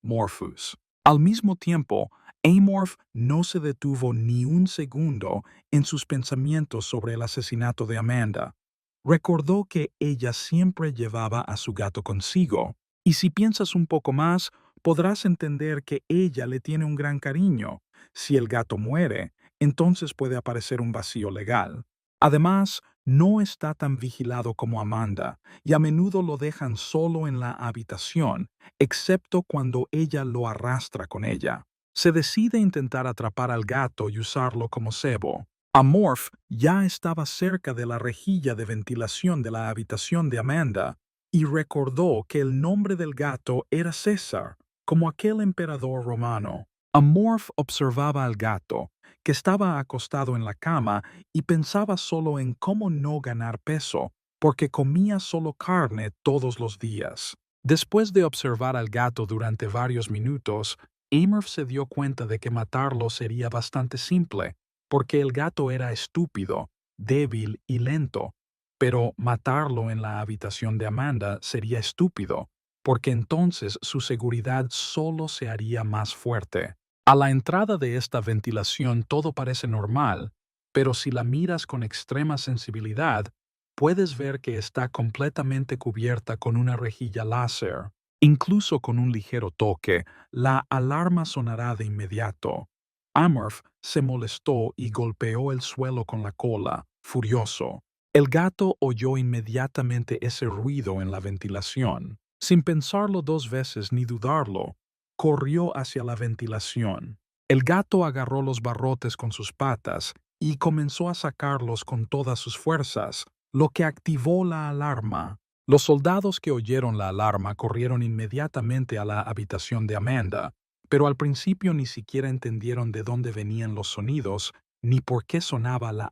Amorphous. Al mismo tiempo, Amorph no se detuvo ni un segundo en sus pensamientos sobre el asesinato de Amanda. Recordó que ella siempre llevaba a su gato consigo, y si piensas un poco más, podrás entender que ella le tiene un gran cariño. Si el gato muere, entonces puede aparecer un vacío legal. Además, no está tan vigilado como Amanda, y a menudo lo dejan solo en la habitación, excepto cuando ella lo arrastra con ella. Se decide intentar atrapar al gato y usarlo como cebo. Amorph ya estaba cerca de la rejilla de ventilación de la habitación de Amanda y recordó que el nombre del gato era César, como aquel emperador romano. Amorph observaba al gato, que estaba acostado en la cama y pensaba solo en cómo no ganar peso, porque comía solo carne todos los días. Después de observar al gato durante varios minutos, Amorph se dio cuenta de que matarlo sería bastante simple, porque el gato era estúpido, débil y lento, pero matarlo en la habitación de Amanda sería estúpido, porque entonces su seguridad solo se haría más fuerte. A la entrada de esta ventilación todo parece normal, pero si la miras con extrema sensibilidad, puedes ver que está completamente cubierta con una rejilla láser. Incluso con un ligero toque, la alarma sonará de inmediato. Amorph se molestó y golpeó el suelo con la cola, furioso. El gato oyó inmediatamente ese ruido en la ventilación. Sin pensarlo dos veces ni dudarlo, corrió hacia la ventilación. El gato agarró los barrotes con sus patas y comenzó a sacarlos con todas sus fuerzas, lo que activó la alarma. Los soldados que oyeron la alarma corrieron inmediatamente a la habitación de Amanda, pero al principio ni siquiera entendieron de dónde venían los sonidos ni por qué sonaba la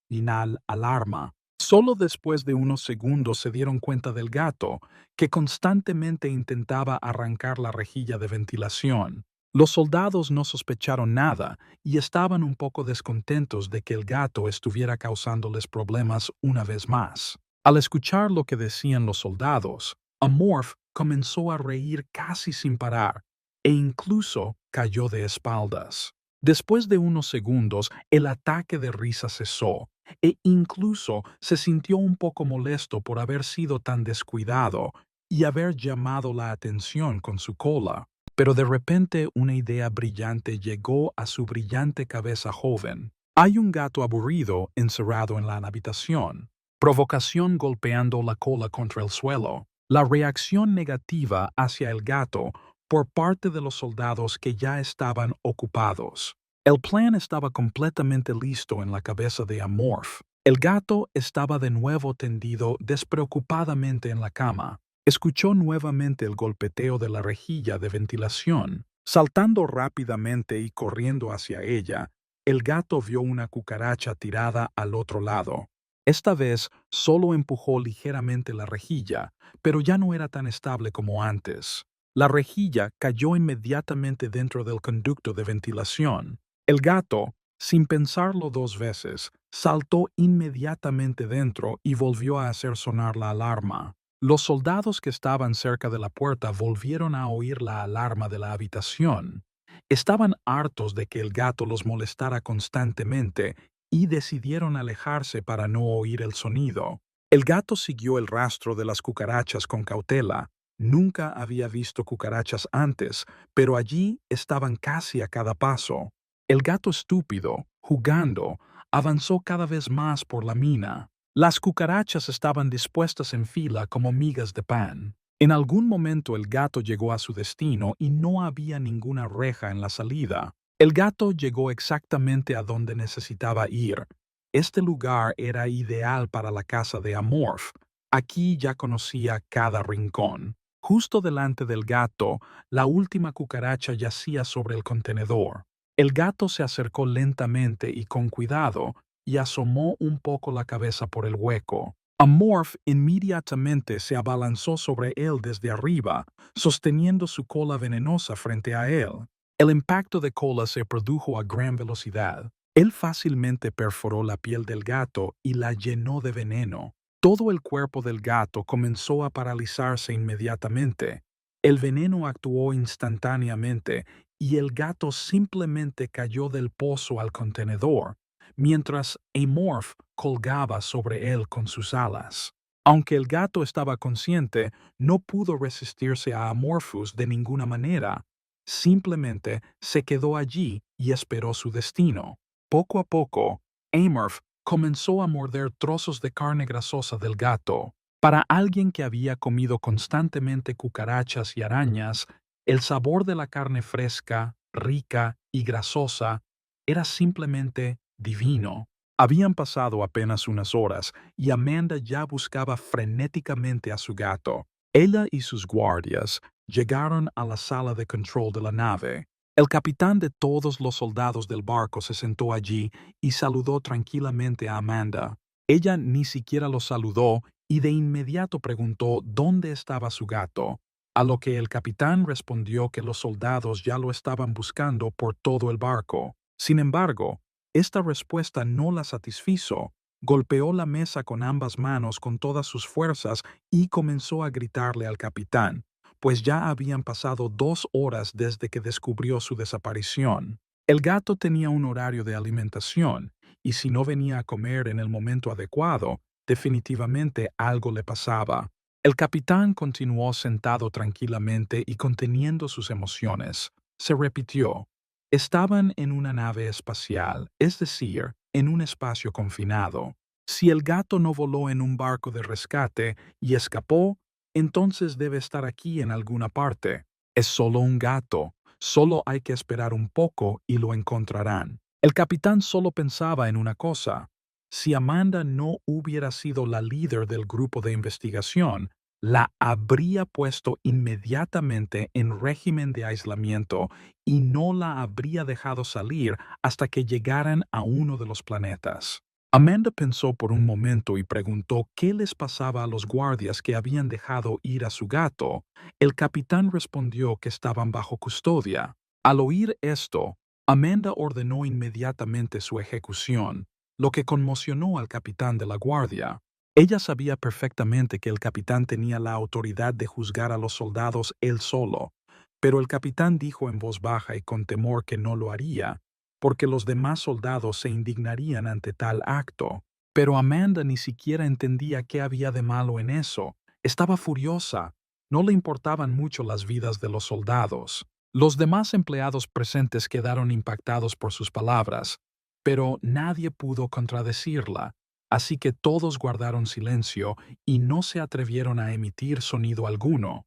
final alarma. Solo después de unos segundos se dieron cuenta del gato, que constantemente intentaba arrancar la rejilla de ventilación. Los soldados no sospecharon nada y estaban un poco descontentos de que el gato estuviera causándoles problemas una vez más. Al escuchar lo que decían los soldados, Amorph comenzó a reír casi sin parar e incluso cayó de espaldas. Después de unos segundos, el ataque de risa cesó e incluso se sintió un poco molesto por haber sido tan descuidado y haber llamado la atención con su cola. Pero de repente una idea brillante llegó a su brillante cabeza joven. Hay un gato aburrido encerrado en la habitación. Provocación golpeando la cola contra el suelo. La reacción negativa hacia el gato por parte de los soldados que ya estaban ocupados. El plan estaba completamente listo en la cabeza de Amorph. El gato estaba de nuevo tendido despreocupadamente en la cama. Escuchó nuevamente el golpeteo de la rejilla de ventilación. Saltando rápidamente y corriendo hacia ella, el gato vio una cucaracha tirada al otro lado. Esta vez solo empujó ligeramente la rejilla, pero ya no era tan estable como antes. La rejilla cayó inmediatamente dentro del conducto de ventilación. El gato, sin pensarlo dos veces, saltó inmediatamente dentro y volvió a hacer sonar la alarma. Los soldados que estaban cerca de la puerta volvieron a oír la alarma de la habitación. Estaban hartos de que el gato los molestara constantemente y decidieron alejarse para no oír el sonido. El gato siguió el rastro de las cucarachas con cautela. Nunca había visto cucarachas antes, pero allí estaban casi a cada paso. El gato estúpido, jugando, avanzó cada vez más por la mina. Las cucarachas estaban dispuestas en fila como migas de pan. En algún momento el gato llegó a su destino y no había ninguna reja en la salida. El gato llegó exactamente a donde necesitaba ir. Este lugar era ideal para la casa de Amorph. Aquí ya conocía cada rincón. Justo delante del gato, la última cucaracha yacía sobre el contenedor. El gato se acercó lentamente y con cuidado y asomó un poco la cabeza por el hueco. Amorph inmediatamente se abalanzó sobre él desde arriba, sosteniendo su cola venenosa frente a él. El impacto de cola se produjo a gran velocidad. Él fácilmente perforó la piel del gato y la llenó de veneno. Todo el cuerpo del gato comenzó a paralizarse inmediatamente. El veneno actuó instantáneamente y el gato simplemente cayó del pozo al contenedor, mientras Amorph colgaba sobre él con sus alas. Aunque el gato estaba consciente, no pudo resistirse a Amorphous de ninguna manera. Simplemente se quedó allí y esperó su destino. Poco a poco, Amorph comenzó a morder trozos de carne grasosa del gato. Para alguien que había comido constantemente cucarachas y arañas, el sabor de la carne fresca, rica y grasosa era simplemente divino. Habían pasado apenas unas horas y Amanda ya buscaba frenéticamente a su gato. Ella y sus guardias llegaron a la sala de control de la nave. El capitán de todos los soldados del barco se sentó allí y saludó tranquilamente a Amanda. Ella ni siquiera lo saludó y de inmediato preguntó dónde estaba su gato, a lo que el capitán respondió que los soldados ya lo estaban buscando por todo el barco. Sin embargo, esta respuesta no la satisfizo. Golpeó la mesa con ambas manos con todas sus fuerzas y comenzó a gritarle al capitán, pues ya habían pasado 2 horas desde que descubrió su desaparición. El gato tenía un horario de alimentación, y si no venía a comer en el momento adecuado, definitivamente algo le pasaba. El capitán continuó sentado tranquilamente y conteniendo sus emociones. Se repitió. Estaban en una nave espacial, es decir, en un espacio confinado. Si el gato no voló en un barco de rescate y escapó, entonces debe estar aquí en alguna parte. Es solo un gato. Solo hay que esperar un poco y lo encontrarán. El capitán solo pensaba en una cosa. Si Amanda no hubiera sido la líder del grupo de investigación, la habría puesto inmediatamente en régimen de aislamiento y no la habría dejado salir hasta que llegaran a uno de los planetas. Amanda pensó por un momento y preguntó qué les pasaba a los guardias que habían dejado ir a su gato. El capitán respondió que estaban bajo custodia. Al oír esto, Amanda ordenó inmediatamente su ejecución, lo que conmocionó al capitán de la guardia. Ella sabía perfectamente que el capitán tenía la autoridad de juzgar a los soldados él solo, pero el capitán dijo en voz baja y con temor que no lo haría, porque los demás soldados se indignarían ante tal acto. Pero Amanda ni siquiera entendía qué había de malo en eso. Estaba furiosa. No le importaban mucho las vidas de los soldados. Los demás empleados presentes quedaron impactados por sus palabras, pero nadie pudo contradecirla, así que todos guardaron silencio y no se atrevieron a emitir sonido alguno.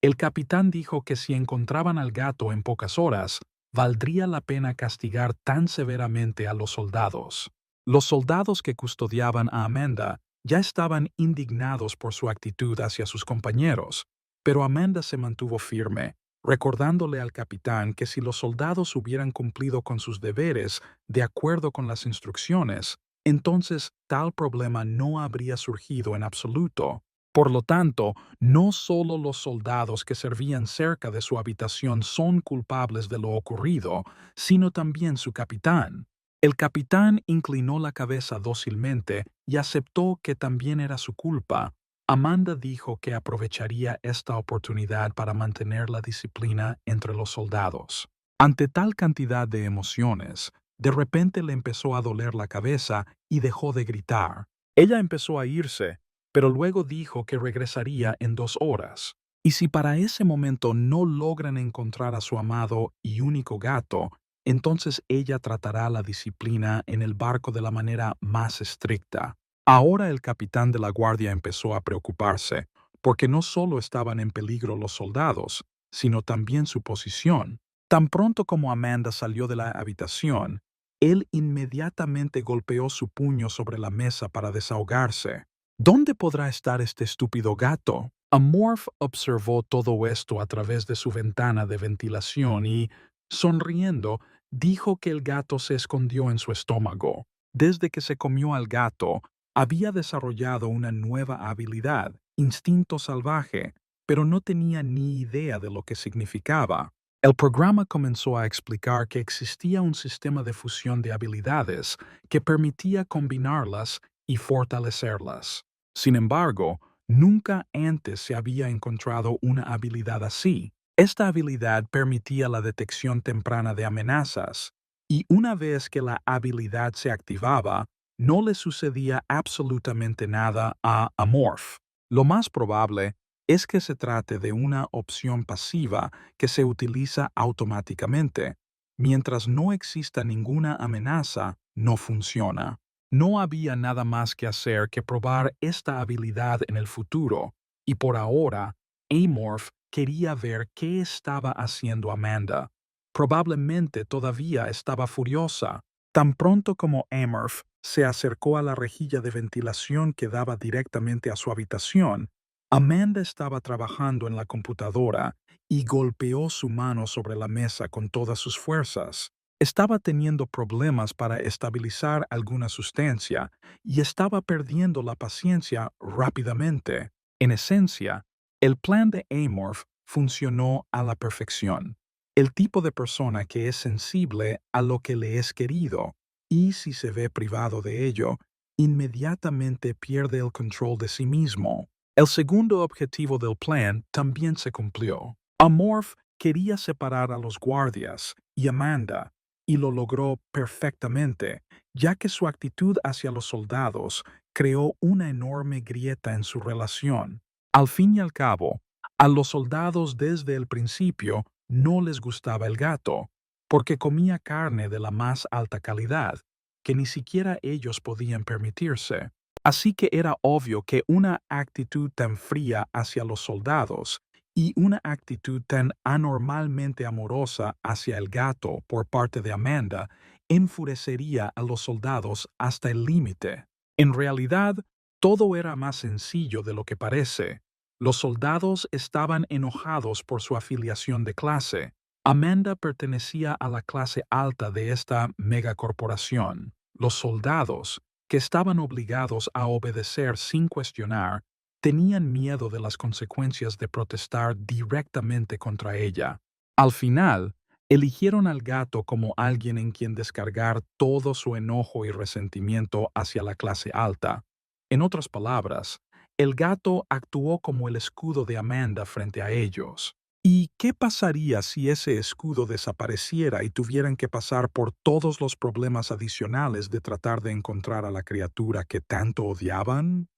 El capitán dijo que si encontraban al gato en pocas horas, valdría la pena castigar tan severamente a los soldados. Los soldados que custodiaban a Amanda ya estaban indignados por su actitud hacia sus compañeros, pero Amanda se mantuvo firme, recordándole al capitán que si los soldados hubieran cumplido con sus deberes de acuerdo con las instrucciones, entonces tal problema no habría surgido en absoluto. Por lo tanto, no solo los soldados que servían cerca de su habitación son culpables de lo ocurrido, sino también su capitán. El capitán inclinó la cabeza dócilmente y aceptó que también era su culpa. Amanda dijo que aprovecharía esta oportunidad para mantener la disciplina entre los soldados. Ante tal cantidad de emociones, de repente le empezó a doler la cabeza y dejó de gritar. Ella empezó a irse, pero luego dijo que regresaría en 2 horas. Y si para ese momento no logran encontrar a su amado y único gato, entonces ella tratará la disciplina en el barco de la manera más estricta. Ahora el capitán de la guardia empezó a preocuparse, porque no solo estaban en peligro los soldados, sino también su posición. Tan pronto como Amanda salió de la habitación, él inmediatamente golpeó su puño sobre la mesa para desahogarse. ¿Dónde podrá estar este estúpido gato? Amorph observó todo esto a través de su ventana de ventilación y, sonriendo, dijo que el gato se escondió en su estómago. Desde que se comió al gato, había desarrollado una nueva habilidad, instinto salvaje, pero no tenía ni idea de lo que significaba. El programa comenzó a explicar que existía un sistema de fusión de habilidades que permitía combinarlas y fortalecerlas. Sin embargo, nunca antes se había encontrado una habilidad así. Esta habilidad permitía la detección temprana de amenazas, y una vez que la habilidad se activaba, no le sucedía absolutamente nada a Amorph. Lo más probable es que se trate de una opción pasiva que se utiliza automáticamente. Mientras no exista ninguna amenaza, no funciona. No había nada más que hacer que probar esta habilidad en el futuro, y por ahora, Amorph quería ver qué estaba haciendo Amanda. Probablemente todavía estaba furiosa. Tan pronto como Amorph se acercó a la rejilla de ventilación que daba directamente a su habitación, Amanda estaba trabajando en la computadora y golpeó su mano sobre la mesa con todas sus fuerzas. Estaba teniendo problemas para estabilizar alguna sustancia y estaba perdiendo la paciencia rápidamente. En esencia, el plan de Amorph funcionó a la perfección. El tipo de persona que es sensible a lo que le es querido y si se ve privado de ello, inmediatamente pierde el control de sí mismo. El segundo objetivo del plan también se cumplió. Amorph quería separar a los guardias y Amanda, y lo logró perfectamente, ya que su actitud hacia los soldados creó una enorme grieta en su relación. Al fin y al cabo, a los soldados desde el principio no les gustaba el gato, porque comía carne de la más alta calidad, que ni siquiera ellos podían permitirse. Así que era obvio que una actitud tan fría hacia los soldados y una actitud tan anormalmente amorosa hacia el gato por parte de Amanda enfurecería a los soldados hasta el límite. En realidad, todo era más sencillo de lo que parece. Los soldados estaban enojados por su afiliación de clase. Amanda pertenecía a la clase alta de esta megacorporación. Los soldados, que estaban obligados a obedecer sin cuestionar, tenían miedo de las consecuencias de protestar directamente contra ella. Al final, eligieron al gato como alguien en quien descargar todo su enojo y resentimiento hacia la clase alta. En otras palabras, el gato actuó como el escudo de Amanda frente a ellos. ¿Y qué pasaría si ese escudo desapareciera y tuvieran que pasar por todos los problemas adicionales de tratar de encontrar a la criatura que tanto odiaban?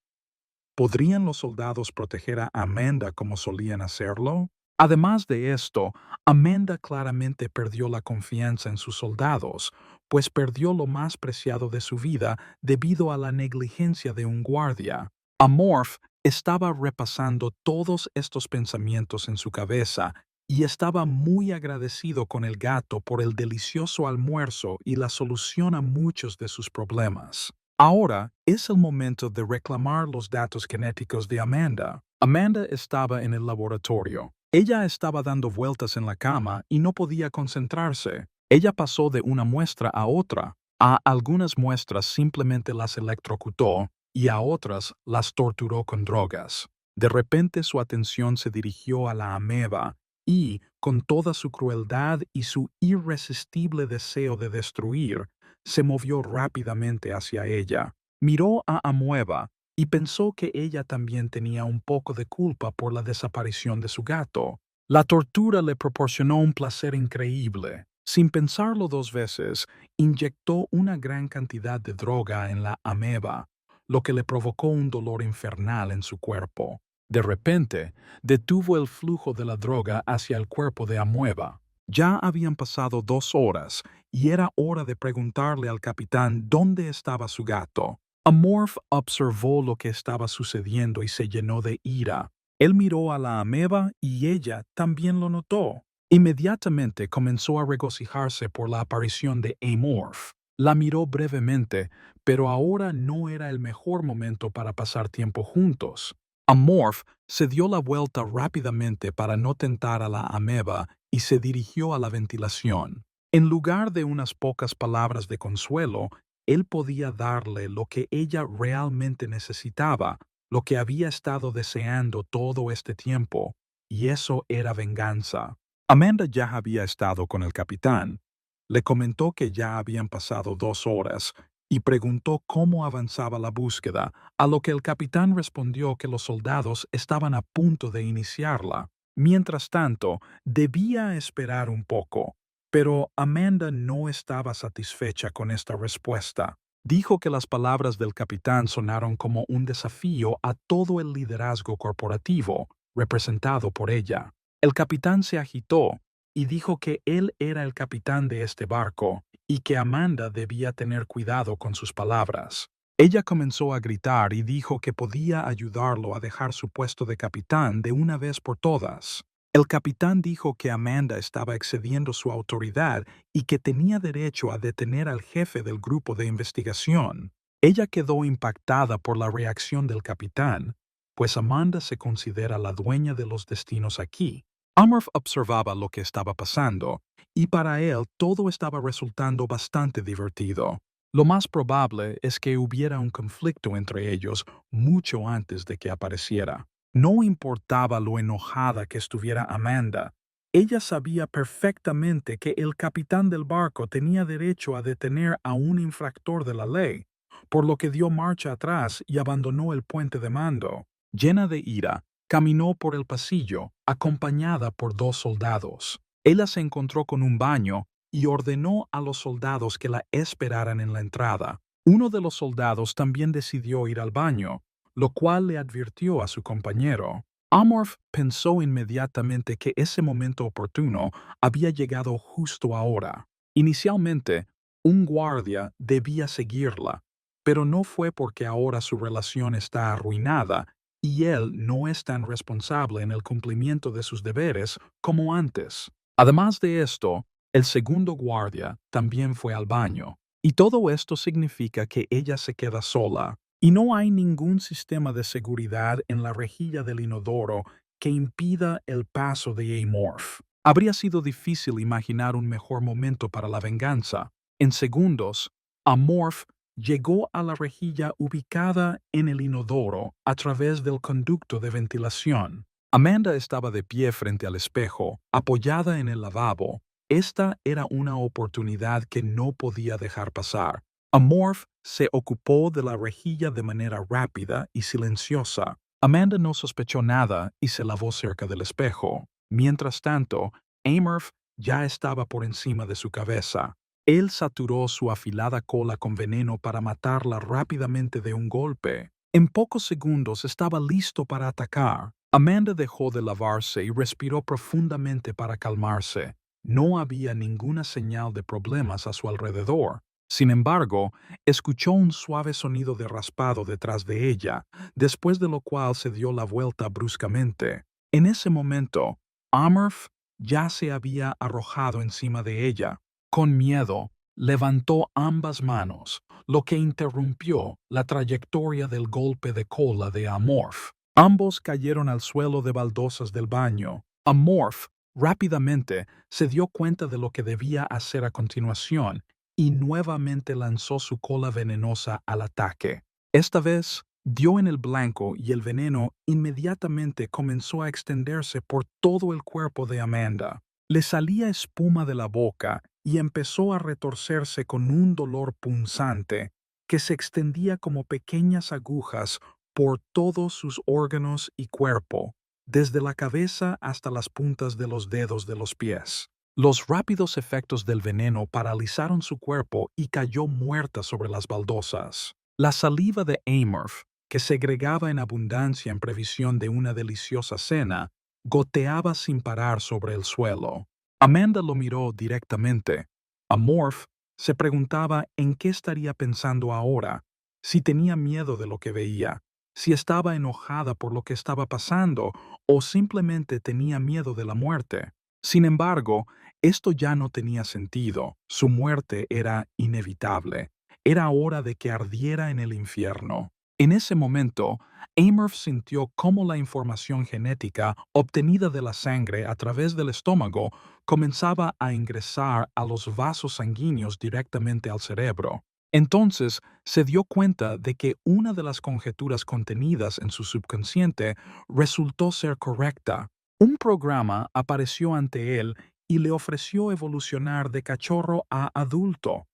¿Podrían los soldados proteger a Amanda como solían hacerlo? Además de esto, Amanda claramente perdió la confianza en sus soldados, pues perdió lo más preciado de su vida debido a la negligencia de un guardia. Amorph estaba repasando todos estos pensamientos en su cabeza y estaba muy agradecido con el gato por el delicioso almuerzo y la solución a muchos de sus problemas. Ahora es el momento de reclamar los datos genéticos de Amanda. Amanda estaba en el laboratorio. Ella estaba dando vueltas en la cama y no podía concentrarse. Ella pasó de una muestra a otra. A algunas muestras simplemente las electrocutó y a otras las torturó con drogas. De repente su atención se dirigió a la ameba y, con toda su crueldad y su irresistible deseo de destruir, se movió rápidamente hacia ella. Miró a Amueva y pensó que ella también tenía un poco de culpa por la desaparición de su gato. La tortura le proporcionó un placer increíble. Sin pensarlo dos veces, inyectó una gran cantidad de droga en la ameba, lo que le provocó un dolor infernal en su cuerpo. De repente, detuvo el flujo de la droga hacia el cuerpo de Amueva. Ya habían pasado 2 horas y era hora de preguntarle al capitán dónde estaba su gato. Amorph observó lo que estaba sucediendo y se llenó de ira. Él miró a la ameba y ella también lo notó. Inmediatamente comenzó a regocijarse por la aparición de Amorph. La miró brevemente, pero ahora no era el mejor momento para pasar tiempo juntos. Amorph se dio la vuelta rápidamente para no tentar a la ameba y se dirigió a la ventilación. En lugar de unas pocas palabras de consuelo, él podía darle lo que ella realmente necesitaba, lo que había estado deseando todo este tiempo, y eso era venganza. Amanda ya había estado con el capitán. Le comentó que ya habían pasado 2 horas y preguntó cómo avanzaba la búsqueda, a lo que el capitán respondió que los soldados estaban a punto de iniciarla. Mientras tanto, debía esperar un poco, pero Amanda no estaba satisfecha con esta respuesta. Dijo que las palabras del capitán sonaron como un desafío a todo el liderazgo corporativo, representado por ella. El capitán se agitó y dijo que él era el capitán de este barco y que Amanda debía tener cuidado con sus palabras. Ella comenzó a gritar y dijo que podía ayudarlo a dejar su puesto de capitán de una vez por todas. El capitán dijo que Amanda estaba excediendo su autoridad y que tenía derecho a detener al jefe del grupo de investigación. Ella quedó impactada por la reacción del capitán, pues Amanda se considera la dueña de los destinos aquí. Amorph observaba lo que estaba pasando, y para él todo estaba resultando bastante divertido. Lo más probable es que hubiera un conflicto entre ellos mucho antes de que apareciera. No importaba lo enojada que estuviera Amanda, ella sabía perfectamente que el capitán del barco tenía derecho a detener a un infractor de la ley, por lo que dio marcha atrás y abandonó el puente de mando. Llena de ira, caminó por el pasillo, acompañada por 2 soldados. Ella se encontró con un baño y ordenó a los soldados que la esperaran en la entrada. Uno de los soldados también decidió ir al baño, lo cual le advirtió a su compañero. Amorph pensó inmediatamente que ese momento oportuno había llegado justo ahora. Inicialmente, un guardia debía seguirla, pero no fue porque ahora su relación está arruinada y él no es tan responsable en el cumplimiento de sus deberes como antes. Además de esto, el segundo guardia también fue al baño, y todo esto significa que ella se queda sola, y no hay ningún sistema de seguridad en la rejilla del inodoro que impida el paso de Amorph. Habría sido difícil imaginar un mejor momento para la venganza. En segundos, Amorph llegó a la rejilla ubicada en el inodoro a través del conducto de ventilación. Amanda estaba de pie frente al espejo, apoyada en el lavabo. Esta era una oportunidad que no podía dejar pasar. Amorph se ocupó de la rejilla de manera rápida y silenciosa. Amanda no sospechó nada y se lavó cerca del espejo. Mientras tanto, Amorph ya estaba por encima de su cabeza. Él saturó su afilada cola con veneno para matarla rápidamente de un golpe. En pocos segundos estaba listo para atacar. Amanda dejó de lavarse y respiró profundamente para calmarse. No había ninguna señal de problemas a su alrededor. Sin embargo, escuchó un suave sonido de raspado detrás de ella, después de lo cual se dio la vuelta bruscamente. En ese momento, Amorph ya se había arrojado encima de ella. Con miedo, levantó ambas manos, lo que interrumpió la trayectoria del golpe de cola de Amorph. Ambos cayeron al suelo de baldosas del baño. Amorph rápidamente se dio cuenta de lo que debía hacer a continuación y nuevamente lanzó su cola venenosa al ataque. Esta vez dio en el blanco y el veneno inmediatamente comenzó a extenderse por todo el cuerpo de Amanda. Le salía espuma de la boca y empezó a retorcerse con un dolor punzante que se extendía como pequeñas agujas por todos sus órganos y cuerpo, desde la cabeza hasta las puntas de los dedos de los pies. Los rápidos efectos del veneno paralizaron su cuerpo y cayó muerta sobre las baldosas. La saliva de Amorph, que segregaba en abundancia en previsión de una deliciosa cena, goteaba sin parar sobre el suelo. Amanda lo miró directamente. Amorph se preguntaba en qué estaría pensando ahora, si tenía miedo de lo que veía, si estaba enojada por lo que estaba pasando o simplemente tenía miedo de la muerte. Sin embargo, esto ya no tenía sentido. Su muerte era inevitable. Era hora de que ardiera en el infierno. En ese momento, Amorph sintió cómo la información genética obtenida de la sangre a través del estómago comenzaba a ingresar a los vasos sanguíneos directamente al cerebro. Entonces se dio cuenta de que una de las conjeturas contenidas en su subconsciente resultó ser correcta. Un programa apareció ante él y le ofreció evolucionar de cachorro a adulto.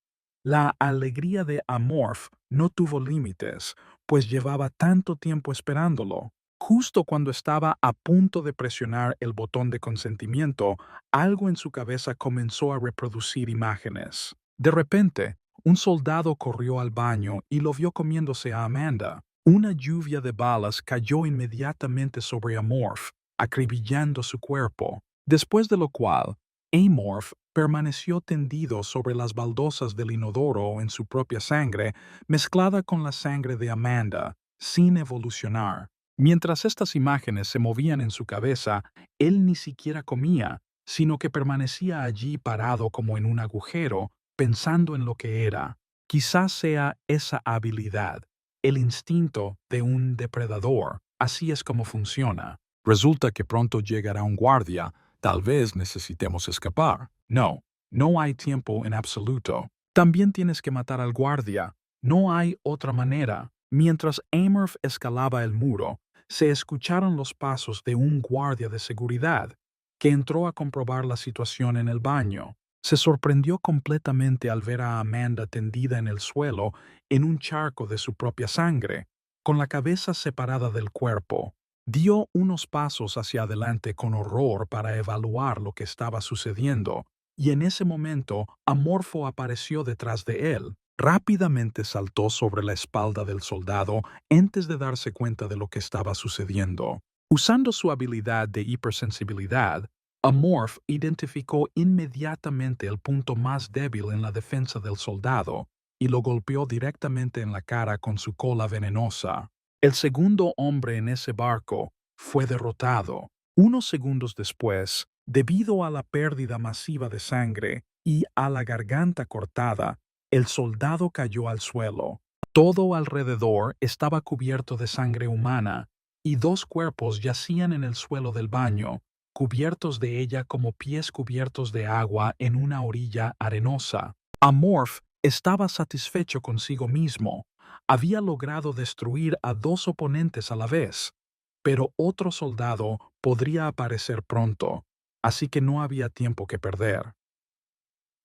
La alegría de Amorph no tuvo límites, pues llevaba tanto tiempo esperándolo. Justo cuando estaba a punto de presionar el botón de consentimiento, algo en su cabeza comenzó a reproducir imágenes. De repente, un soldado corrió al baño y lo vio comiéndose a Amanda. Una lluvia de balas cayó inmediatamente sobre Amorph, acribillando su cuerpo, después de lo cual, Amorph permaneció tendido sobre las baldosas del inodoro en su propia sangre, mezclada con la sangre de Amanda, sin evolucionar. Mientras estas imágenes se movían en su cabeza, él ni siquiera comía, sino que permanecía allí parado como en un agujero, pensando en lo que era. Quizás sea esa habilidad, el instinto de un depredador. Así es como funciona. Resulta que pronto llegará un guardia. Tal vez necesitemos escapar. No, no hay tiempo en absoluto. También tienes que matar al guardia. No hay otra manera. Mientras Amorph escalaba el muro, se escucharon los pasos de un guardia de seguridad, que entró a comprobar la situación en el baño. Se sorprendió completamente al ver a Amanda tendida en el suelo en un charco de su propia sangre, con la cabeza separada del cuerpo. Dio unos pasos hacia adelante con horror para evaluar lo que estaba sucediendo, y en ese momento Amorfo apareció detrás de él. Rápidamente saltó sobre la espalda del soldado antes de darse cuenta de lo que estaba sucediendo. Usando su habilidad de hipersensibilidad, Amorph identificó inmediatamente el punto más débil en la defensa del soldado y lo golpeó directamente en la cara con su cola venenosa. El segundo hombre en ese barco fue derrotado. Unos segundos después, debido a la pérdida masiva de sangre y a la garganta cortada, el soldado cayó al suelo. Todo alrededor estaba cubierto de sangre humana y dos cuerpos yacían en el suelo del baño, cubiertos de ella como pies cubiertos de agua en una orilla arenosa. Amorph estaba satisfecho consigo mismo. Había logrado destruir a dos oponentes a la vez, pero otro soldado podría aparecer pronto, así que no había tiempo que perder.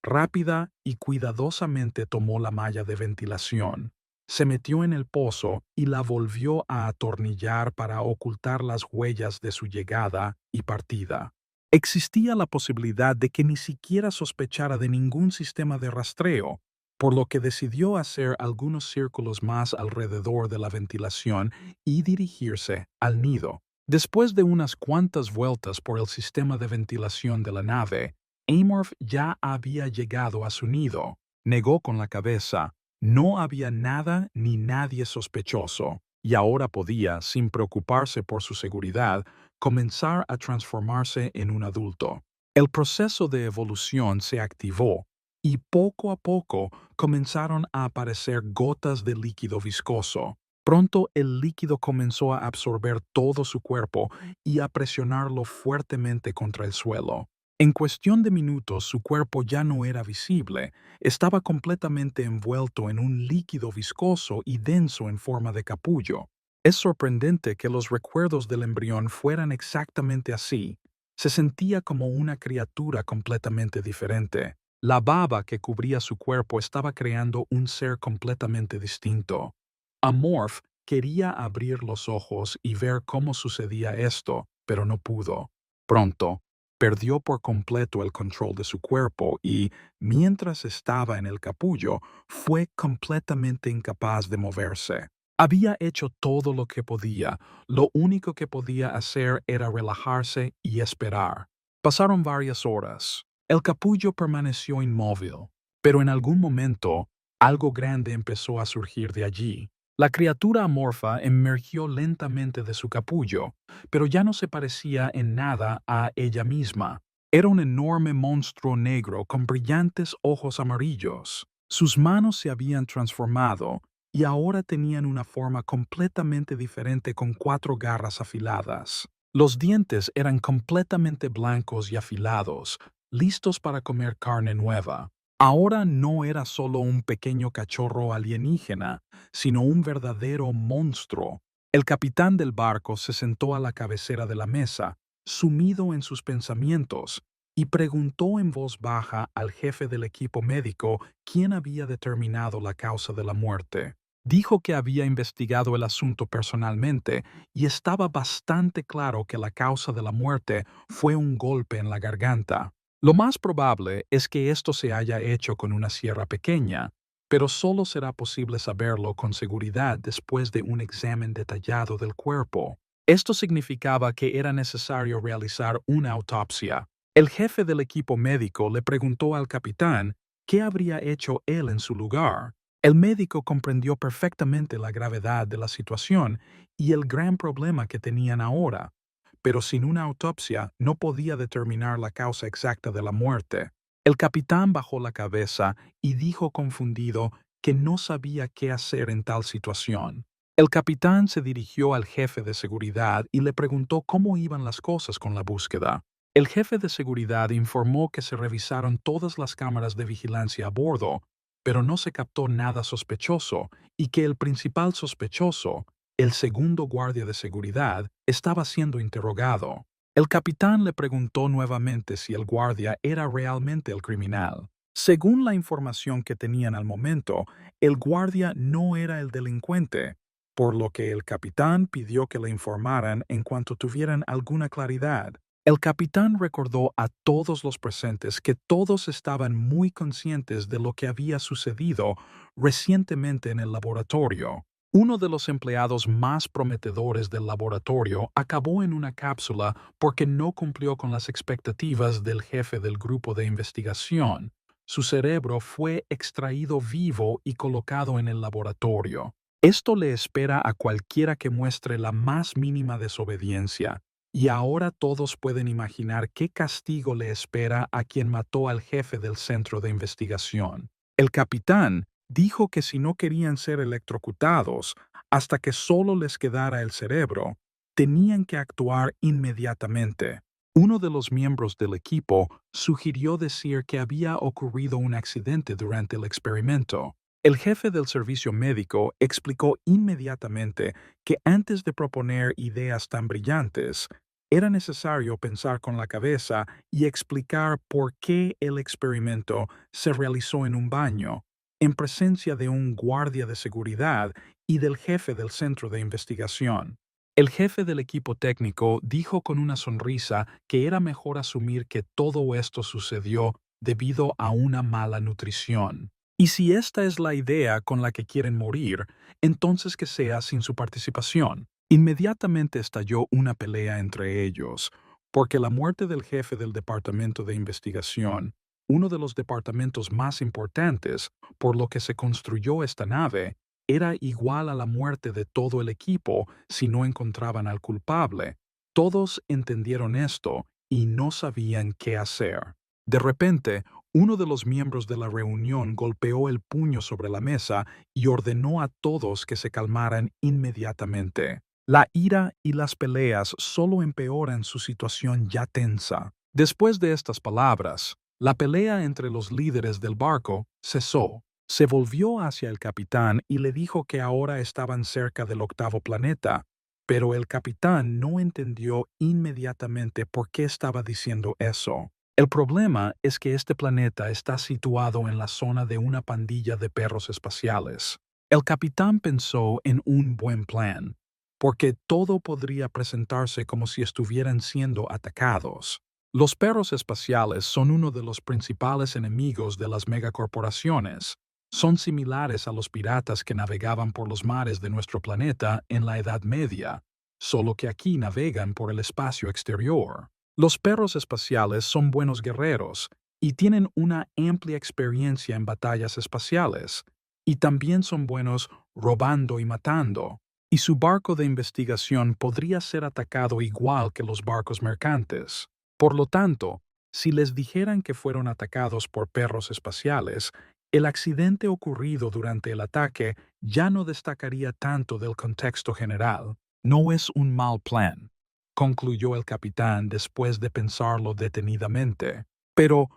Rápida y cuidadosamente tomó la malla de ventilación, se metió en el pozo y la volvió a atornillar para ocultar las huellas de su llegada y partida. Existía la posibilidad de que ni siquiera sospechara de ningún sistema de rastreo, por lo que decidió hacer algunos círculos más alrededor de la ventilación y dirigirse al nido. Después de unas cuantas vueltas por el sistema de ventilación de la nave, Amorph ya había llegado a su nido. Negó con la cabeza. No había nada ni nadie sospechoso, y ahora podía, sin preocuparse por su seguridad, comenzar a transformarse en un adulto. El proceso de evolución se activó, y poco a poco comenzaron a aparecer gotas de líquido viscoso. Pronto el líquido comenzó a absorber todo su cuerpo y a presionarlo fuertemente contra el suelo. En cuestión de minutos su cuerpo ya no era visible, estaba completamente envuelto en un líquido viscoso y denso en forma de capullo. Es sorprendente que los recuerdos del embrión fueran exactamente así. Se sentía como una criatura completamente diferente. La baba que cubría su cuerpo estaba creando un ser completamente distinto. Amorph quería abrir los ojos y ver cómo sucedía esto, pero no pudo. Pronto, perdió por completo el control de su cuerpo y, mientras estaba en el capullo, fue completamente incapaz de moverse. Había hecho todo lo que podía, lo único que podía hacer era relajarse y esperar. Pasaron varias horas. El capullo permaneció inmóvil, pero en algún momento algo grande empezó a surgir de allí. La criatura amorfa emergió lentamente de su capullo, pero ya no se parecía en nada a ella misma. Era un enorme monstruo negro con brillantes ojos amarillos. Sus manos se habían transformado y ahora tenían una forma completamente diferente con 4 garras afiladas. Los dientes eran completamente blancos y afilados, listos para comer carne nueva. Ahora no era solo un pequeño cachorro alienígena, sino un verdadero monstruo. El capitán del barco se sentó a la cabecera de la mesa, sumido en sus pensamientos, y preguntó en voz baja al jefe del equipo médico quién había determinado la causa de la muerte. Dijo que había investigado el asunto personalmente y estaba bastante claro que la causa de la muerte fue un golpe en la garganta. Lo más probable es que esto se haya hecho con una sierra pequeña, pero solo será posible saberlo con seguridad después de un examen detallado del cuerpo. Esto significaba que era necesario realizar una autopsia. El jefe del equipo médico le preguntó al capitán qué habría hecho él en su lugar. El médico comprendió perfectamente la gravedad de la situación y el gran problema que tenían ahora, pero sin una autopsia no podía determinar la causa exacta de la muerte. El capitán bajó la cabeza y dijo confundido que no sabía qué hacer en tal situación. El capitán se dirigió al jefe de seguridad y le preguntó cómo iban las cosas con la búsqueda. El jefe de seguridad informó que se revisaron todas las cámaras de vigilancia a bordo, pero no se captó nada sospechoso y que el principal sospechoso, el segundo guardia de seguridad, estaba siendo interrogado. El capitán le preguntó nuevamente si el guardia era realmente el criminal. Según la información que tenían al momento, el guardia no era el delincuente, por lo que el capitán pidió que le informaran en cuanto tuvieran alguna claridad. El capitán recordó a todos los presentes que todos estaban muy conscientes de lo que había sucedido recientemente en el laboratorio. Uno de los empleados más prometedores del laboratorio acabó en una cápsula porque no cumplió con las expectativas del jefe del grupo de investigación. Su cerebro fue extraído vivo y colocado en el laboratorio. Esto le espera a cualquiera que muestre la más mínima desobediencia. Y ahora todos pueden imaginar qué castigo le espera a quien mató al jefe del centro de investigación. El capitán dijo que si no querían ser electrocutados hasta que solo les quedara el cerebro, tenían que actuar inmediatamente. Uno de los miembros del equipo sugirió decir que había ocurrido un accidente durante el experimento. El jefe del servicio médico explicó inmediatamente que antes de proponer ideas tan brillantes, era necesario pensar con la cabeza y explicar por qué el experimento se realizó en un baño, en presencia de un guardia de seguridad y del jefe del centro de investigación. El jefe del equipo técnico dijo con una sonrisa que era mejor asumir que todo esto sucedió debido a una mala nutrición. Y si esta es la idea con la que quieren morir, entonces que sea sin su participación. Inmediatamente estalló una pelea entre ellos, porque la muerte del jefe del departamento de investigación, uno de los departamentos más importantes por lo que se construyó esta nave, era igual a la muerte de todo el equipo si no encontraban al culpable. Todos entendieron esto y no sabían qué hacer. De repente, uno de los miembros de la reunión golpeó el puño sobre la mesa y ordenó a todos que se calmaran inmediatamente. La ira y las peleas solo empeoran su situación ya tensa. Después de estas palabras, la pelea entre los líderes del barco cesó. Se volvió hacia el capitán y le dijo que ahora estaban cerca del octavo planeta, pero el capitán no entendió inmediatamente por qué estaba diciendo eso. El problema es que este planeta está situado en la zona de una pandilla de perros espaciales. El capitán pensó en un buen plan, porque todo podría presentarse como si estuvieran siendo atacados. Los perros espaciales son uno de los principales enemigos de las megacorporaciones. Son similares a los piratas que navegaban por los mares de nuestro planeta en la Edad Media, solo que aquí navegan por el espacio exterior. Los perros espaciales son buenos guerreros y tienen una amplia experiencia en batallas espaciales, y también son buenos robando y matando. Y su barco de investigación podría ser atacado igual que los barcos mercantes. Por lo tanto, si les dijeran que fueron atacados por perros espaciales, el accidente ocurrido durante el ataque ya no destacaría tanto del contexto general. No es un mal plan, concluyó el capitán después de pensarlo detenidamente. Pero,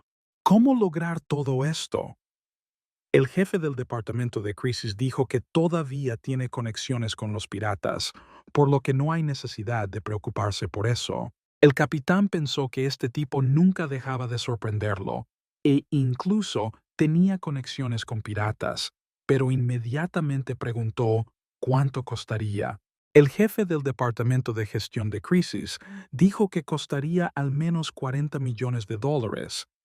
¿cómo lograr todo esto? El jefe del departamento de crisis dijo que todavía tiene conexiones con los piratas, por lo que no hay necesidad de preocuparse por eso. El capitán pensó que este tipo nunca dejaba de sorprenderlo, e incluso tenía conexiones con piratas, pero inmediatamente preguntó cuánto costaría. El jefe del departamento de gestión de crisis dijo que costaría al menos $40 millones,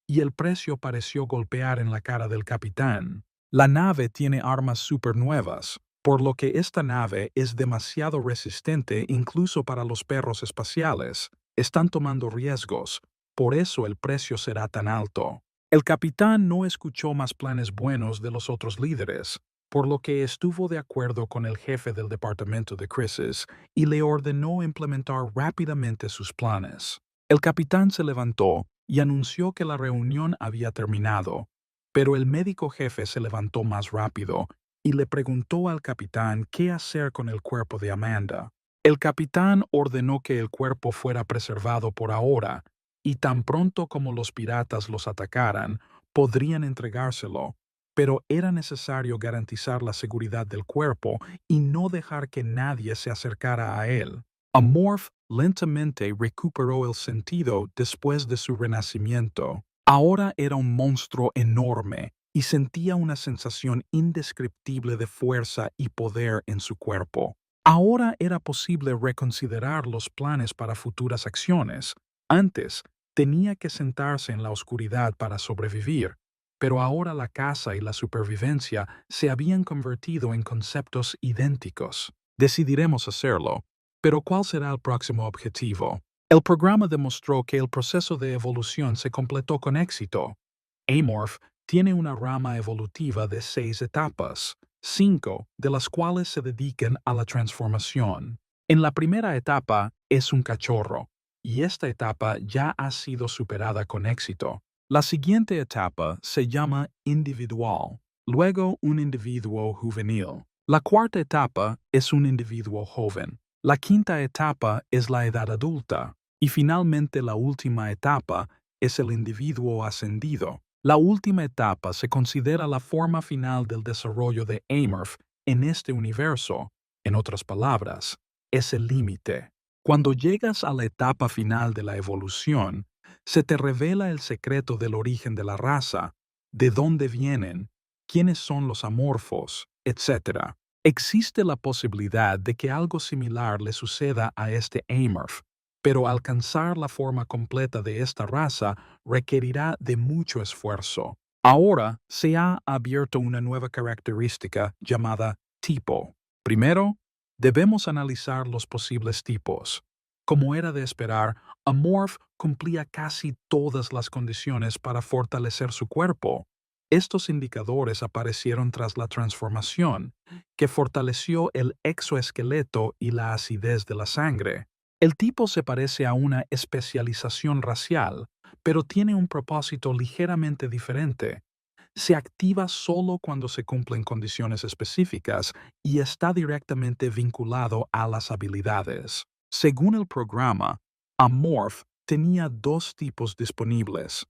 y el precio pareció golpear en la cara del capitán. La nave tiene armas supernuevas, por lo que esta nave es demasiado resistente incluso para los perros espaciales. Están tomando riesgos, por eso el precio será tan alto. El capitán no escuchó más planes buenos de los otros líderes, por lo que estuvo de acuerdo con el jefe del departamento de crisis y le ordenó implementar rápidamente sus planes. El capitán se levantó y anunció que la reunión había terminado, pero el médico jefe se levantó más rápido y le preguntó al capitán qué hacer con el cuerpo de Amanda. El capitán ordenó que el cuerpo fuera preservado por ahora, y tan pronto como los piratas los atacaran, podrían entregárselo, pero era necesario garantizar la seguridad del cuerpo y no dejar que nadie se acercara a él. Amorph lentamente recuperó el sentido después de su renacimiento. Ahora era un monstruo enorme y sentía una sensación indescriptible de fuerza y poder en su cuerpo. Ahora era posible reconsiderar los planes para futuras acciones. Antes, tenía que sentarse en la oscuridad para sobrevivir, pero ahora la caza y la supervivencia se habían convertido en conceptos idénticos. Decidiremos hacerlo, pero ¿cuál será el próximo objetivo? El programa demostró que el proceso de evolución se completó con éxito. Amorph tiene una rama evolutiva de 6 etapas, 5 de las cuales se dedican a la transformación. En la primera etapa es un cachorro, y esta etapa ya ha sido superada con éxito. La siguiente etapa se llama individual, luego un individuo juvenil. La cuarta etapa es un individuo joven. La quinta etapa es la edad adulta. Y finalmente la última etapa es el individuo ascendido. La última etapa se considera la forma final del desarrollo de Amorph en este universo. En otras palabras, es el límite. Cuando llegas a la etapa final de la evolución, se te revela el secreto del origen de la raza, de dónde vienen, quiénes son los amorfos, etc. Existe la posibilidad de que algo similar le suceda a este Amorph, pero alcanzar la forma completa de esta raza requerirá de mucho esfuerzo. Ahora se ha abierto una nueva característica llamada tipo. Primero, debemos analizar los posibles tipos. Como era de esperar, Amorph cumplía casi todas las condiciones para fortalecer su cuerpo. Estos indicadores aparecieron tras la transformación, que fortaleció el exoesqueleto y la acidez de la sangre. El tipo se parece a una especialización racial, pero tiene un propósito ligeramente diferente. Se activa solo cuando se cumplen condiciones específicas y está directamente vinculado a las habilidades. Según el programa, Amorph tenía dos tipos disponibles,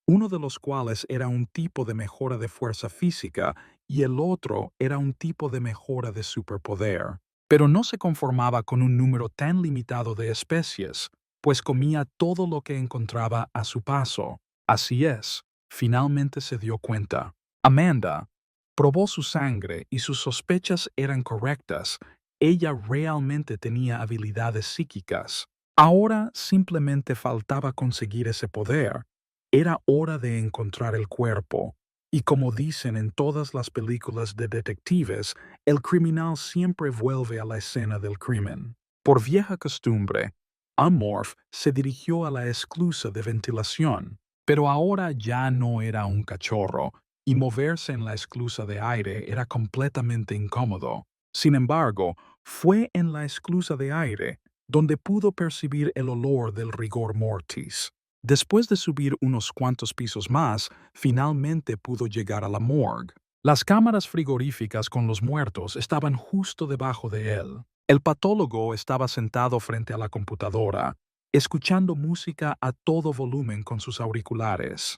uno de los cuales era un tipo de mejora de fuerza física y el otro era un tipo de mejora de superpoder. Pero no se conformaba con un número tan limitado de especies, pues comía todo lo que encontraba a su paso. Así es, finalmente se dio cuenta. Amanda probó su sangre y sus sospechas eran correctas. Ella realmente tenía habilidades psíquicas. Ahora simplemente faltaba conseguir ese poder. Era hora de encontrar el cuerpo, y como dicen en todas las películas de detectives, el criminal siempre vuelve a la escena del crimen. Por vieja costumbre, Amorph se dirigió a la esclusa de ventilación. Pero ahora ya no era un cachorro, y moverse en la esclusa de aire era completamente incómodo. Sin embargo, fue en la esclusa de aire donde pudo percibir el olor del rigor mortis. Después de subir unos cuantos pisos más, finalmente pudo llegar a la morgue. Las cámaras frigoríficas con los muertos estaban justo debajo de él. El patólogo estaba sentado frente a la computadora, escuchando música a todo volumen con sus auriculares.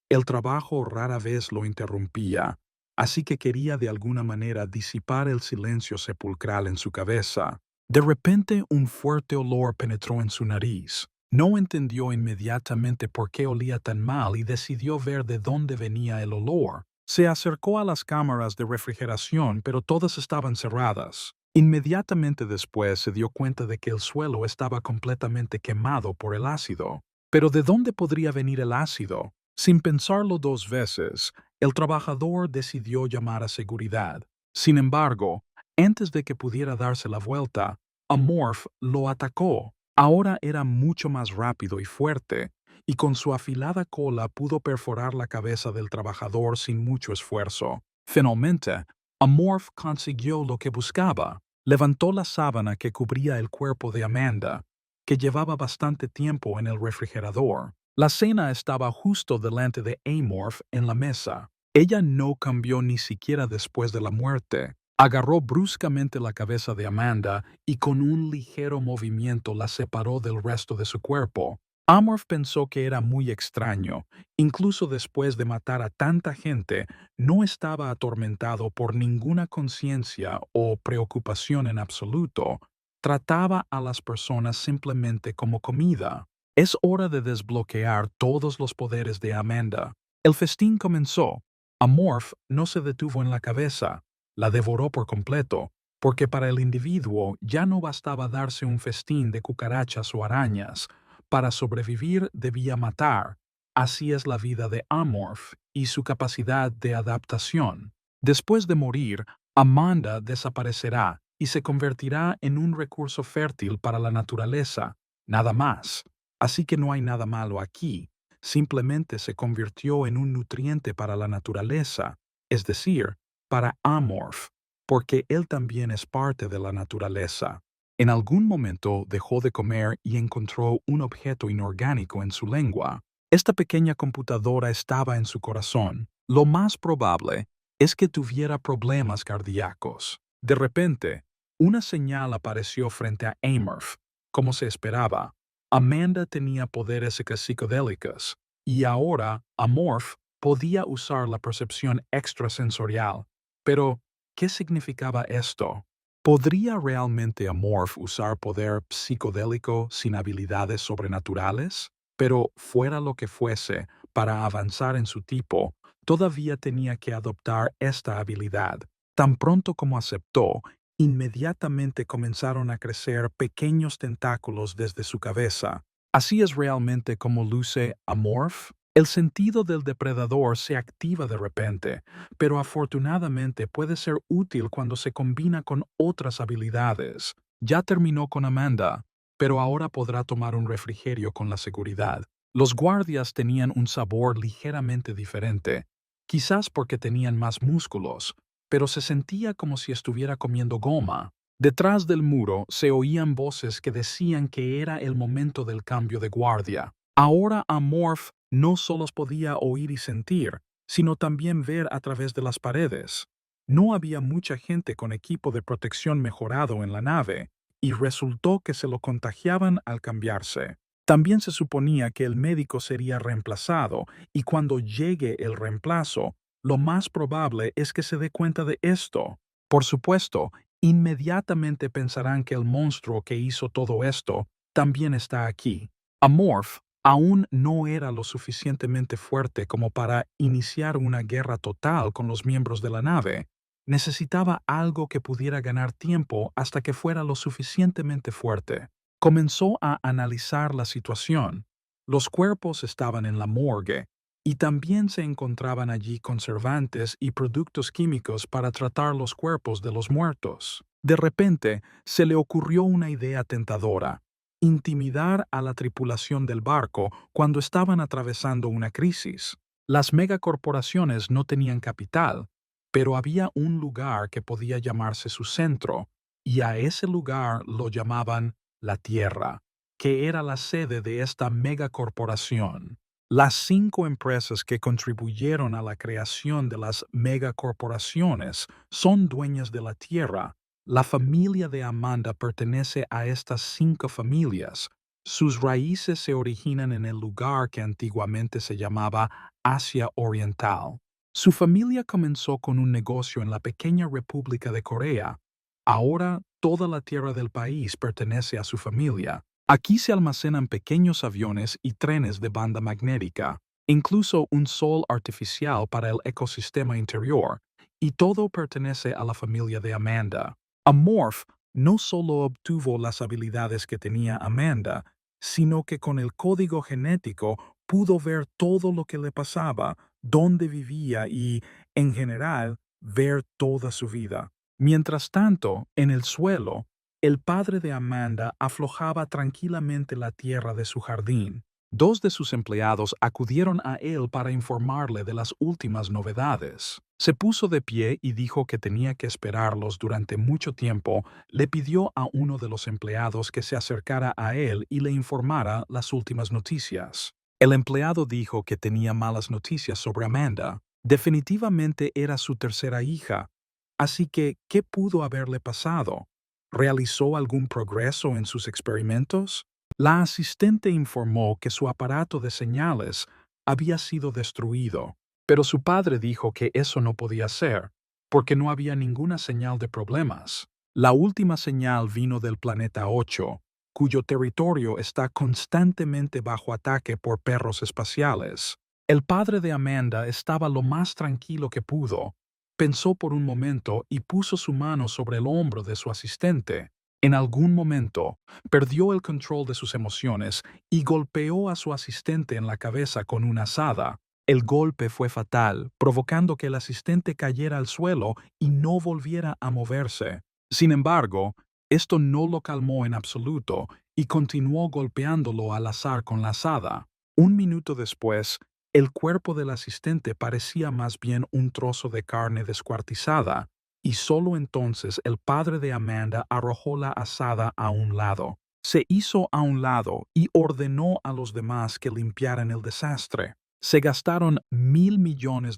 El trabajo rara vez lo interrumpía, así que quería de alguna manera disipar el silencio sepulcral en su cabeza. De repente, un fuerte olor penetró en su nariz. No entendió inmediatamente por qué olía tan mal y decidió ver de dónde venía el olor. Se acercó a las cámaras de refrigeración, pero todas estaban cerradas. Inmediatamente después se dio cuenta de que el suelo estaba completamente quemado por el ácido. ¿Pero de dónde podría venir el ácido? Sin pensarlo dos veces, el trabajador decidió llamar a seguridad. Sin embargo, antes de que pudiera darse la vuelta, Amorph lo atacó. Ahora era mucho más rápido y fuerte, y con su afilada cola pudo perforar la cabeza del trabajador sin mucho esfuerzo. Finalmente, Amorph consiguió lo que buscaba. Levantó la sábana que cubría el cuerpo de Amanda, que llevaba bastante tiempo en el refrigerador. La cena estaba justo delante de Amorph en la mesa. Ella no cambió ni siquiera después de la muerte. Agarró bruscamente la cabeza de Amanda y con un ligero movimiento la separó del resto de su cuerpo. Amorph pensó que era muy extraño. Incluso después de matar a tanta gente, no estaba atormentado por ninguna conciencia o preocupación en absoluto. Trataba a las personas simplemente como comida. Es hora de desbloquear todos los poderes de Amanda. El festín comenzó. Amorph no se detuvo en la cabeza, la devoró por completo, porque para el individuo ya no bastaba darse un festín de cucarachas o arañas. Para sobrevivir debía matar. Así es la vida de Amorph y su capacidad de adaptación. Después de morir, Amanda desaparecerá y se convertirá en un recurso fértil para la naturaleza, nada más. Así que no hay nada malo aquí, simplemente se convirtió en un nutriente para la naturaleza, es decir, para Amorph, porque él también es parte de la naturaleza. En algún momento dejó de comer y encontró un objeto inorgánico en su lengua. Esta pequeña computadora estaba en su corazón. Lo más probable es que tuviera problemas cardíacos. De repente, una señal apareció frente a Amorph, como se esperaba. Amanda tenía poderes psicodélicos, y ahora Amorph podía usar la percepción extrasensorial. Pero, ¿qué significaba esto? ¿Podría realmente Amorph usar poder psicodélico sin habilidades sobrenaturales? Pero, fuera lo que fuese, para avanzar en su tipo, todavía tenía que adoptar esta habilidad. Tan pronto como aceptó, inmediatamente comenzaron a crecer pequeños tentáculos desde su cabeza. Así es realmente como luce Amorph. El sentido del depredador se activa de repente, pero afortunadamente puede ser útil cuando se combina con otras habilidades. Ya terminó con Amanda, pero ahora podrá tomar un refrigerio con la seguridad. Los guardias tenían un sabor ligeramente diferente, quizás porque tenían más músculos, pero se sentía como si estuviera comiendo goma. Detrás del muro se oían voces que decían que era el momento del cambio de guardia. Ahora Amorph no solo podía oír y sentir, sino también ver a través de las paredes. No había mucha gente con equipo de protección mejorado en la nave, y resultó que se lo contagiaban al cambiarse. También se suponía que el médico sería reemplazado, y cuando llegue el reemplazo, lo más probable es que se dé cuenta de esto. Por supuesto, inmediatamente pensarán que el monstruo que hizo todo esto también está aquí. Amorph aún no era lo suficientemente fuerte como para iniciar una guerra total con los miembros de la nave. Necesitaba algo que pudiera ganar tiempo hasta que fuera lo suficientemente fuerte. Comenzó a analizar la situación. Los cuerpos estaban en la morgue, y también se encontraban allí conservantes y productos químicos para tratar los cuerpos de los muertos. De repente, se le ocurrió una idea tentadora. intimidar a la tripulación del barco cuando estaban atravesando una crisis. Las megacorporaciones no tenían capital, pero había un lugar que podía llamarse su centro, y a ese lugar lo llamaban la Tierra, que era la sede de esta megacorporación. Las 5 empresas que contribuyeron a la creación de las megacorporaciones son dueñas de la Tierra. La familia de Amanda pertenece a estas 5 familias. Sus raíces se originan en el lugar que antiguamente se llamaba Asia Oriental. Su familia comenzó con un negocio en la pequeña República de Corea. Ahora toda la tierra del país pertenece a su familia. Aquí se almacenan pequeños aviones y trenes de banda magnética, incluso un sol artificial para el ecosistema interior, y todo pertenece a la familia de Amanda. Amorph no solo obtuvo las habilidades que tenía Amanda, sino que con el código genético pudo ver todo lo que le pasaba, dónde vivía y, en general, ver toda su vida. Mientras tanto, en el suelo, el padre de Amanda aflojaba tranquilamente la tierra de su jardín. 2 de sus empleados acudieron a él para informarle de las últimas novedades. Se puso de pie y dijo que tenía que esperarlos durante mucho tiempo. Le pidió a uno de los empleados que se acercara a él y le informara las últimas noticias. El empleado dijo que tenía malas noticias sobre Amanda. Definitivamente era su tercera hija. Así que, ¿qué pudo haberle pasado? ¿Realizó algún progreso en sus experimentos? La asistente informó que su aparato de señales había sido destruido, pero su padre dijo que eso no podía ser, porque no había ninguna señal de problemas. La última señal vino del planeta 8, cuyo territorio está constantemente bajo ataque por perros espaciales. El padre de Amanda estaba lo más tranquilo que pudo. Pensó por un momento y puso su mano sobre el hombro de su asistente. En algún momento, perdió el control de sus emociones y golpeó a su asistente en la cabeza con una azada. El golpe fue fatal, provocando que el asistente cayera al suelo y no volviera a moverse. Sin embargo, esto no lo calmó en absoluto y continuó golpeándolo al azar con la azada. Un minuto después, el cuerpo del asistente parecía más bien un trozo de carne descuartizada, y solo entonces el padre de Amanda arrojó la azada a un lado. Se hizo a un lado y ordenó a los demás que limpiaran el desastre. Se gastaron $1,000 millones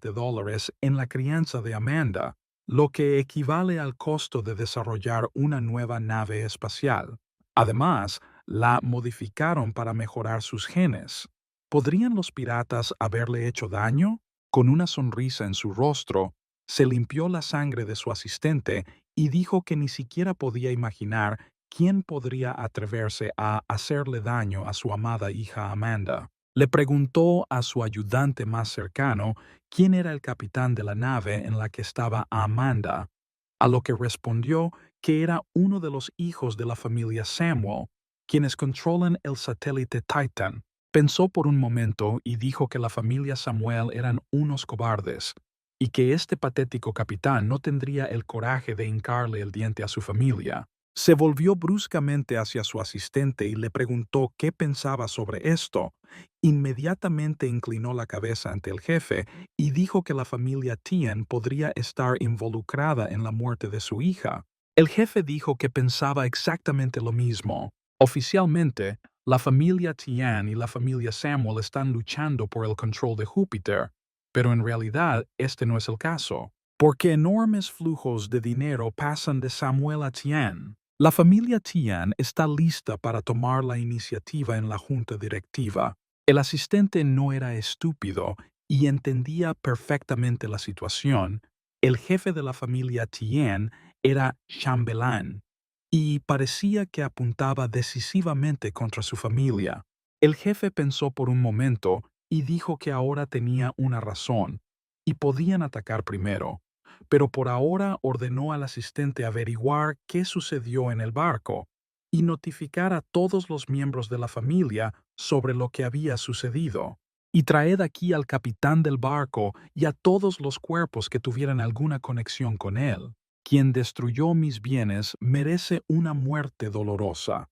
en la crianza de Amanda, lo que equivale al costo de desarrollar una nueva nave espacial. Además, la modificaron para mejorar sus genes. ¿Podrían los piratas haberle hecho daño? Con una sonrisa en su rostro, se limpió la sangre de su asistente y dijo que ni siquiera podía imaginar quién podría atreverse a hacerle daño a su amada hija Amanda. Le preguntó a su ayudante más cercano quién era el capitán de la nave en la que estaba Amanda, a lo que respondió que era uno de los hijos de la familia Samuel, quienes controlan el satélite Titan. Pensó por un momento y dijo que la familia Samuel eran unos cobardes, y que este patético capitán no tendría el coraje de hincarle el diente a su familia. Se volvió bruscamente hacia su asistente y le preguntó qué pensaba sobre esto. Inmediatamente inclinó la cabeza ante el jefe y dijo que la familia Tien podría estar involucrada en la muerte de su hija. El jefe dijo que pensaba exactamente lo mismo. Oficialmente, la familia Tian y la familia Samuel están luchando por el control de Júpiter, pero en realidad este no es el caso, porque enormes flujos de dinero pasan de Samuel a Tian. La familia Tian está lista para tomar la iniciativa en la junta directiva. El asistente no era estúpido y entendía perfectamente la situación. El jefe de la familia Tian era chambelán y parecía que apuntaba decisivamente contra su familia. El jefe pensó por un momento y dijo que ahora tenía una razón y podían atacar primero, pero por ahora ordenó al asistente averiguar qué sucedió en el barco y notificar a todos los miembros de la familia sobre lo que había sucedido. Y traed aquí al capitán del barco y a todos los cuerpos que tuvieran alguna conexión con él. Quien destruyó mis bienes merece una muerte dolorosa.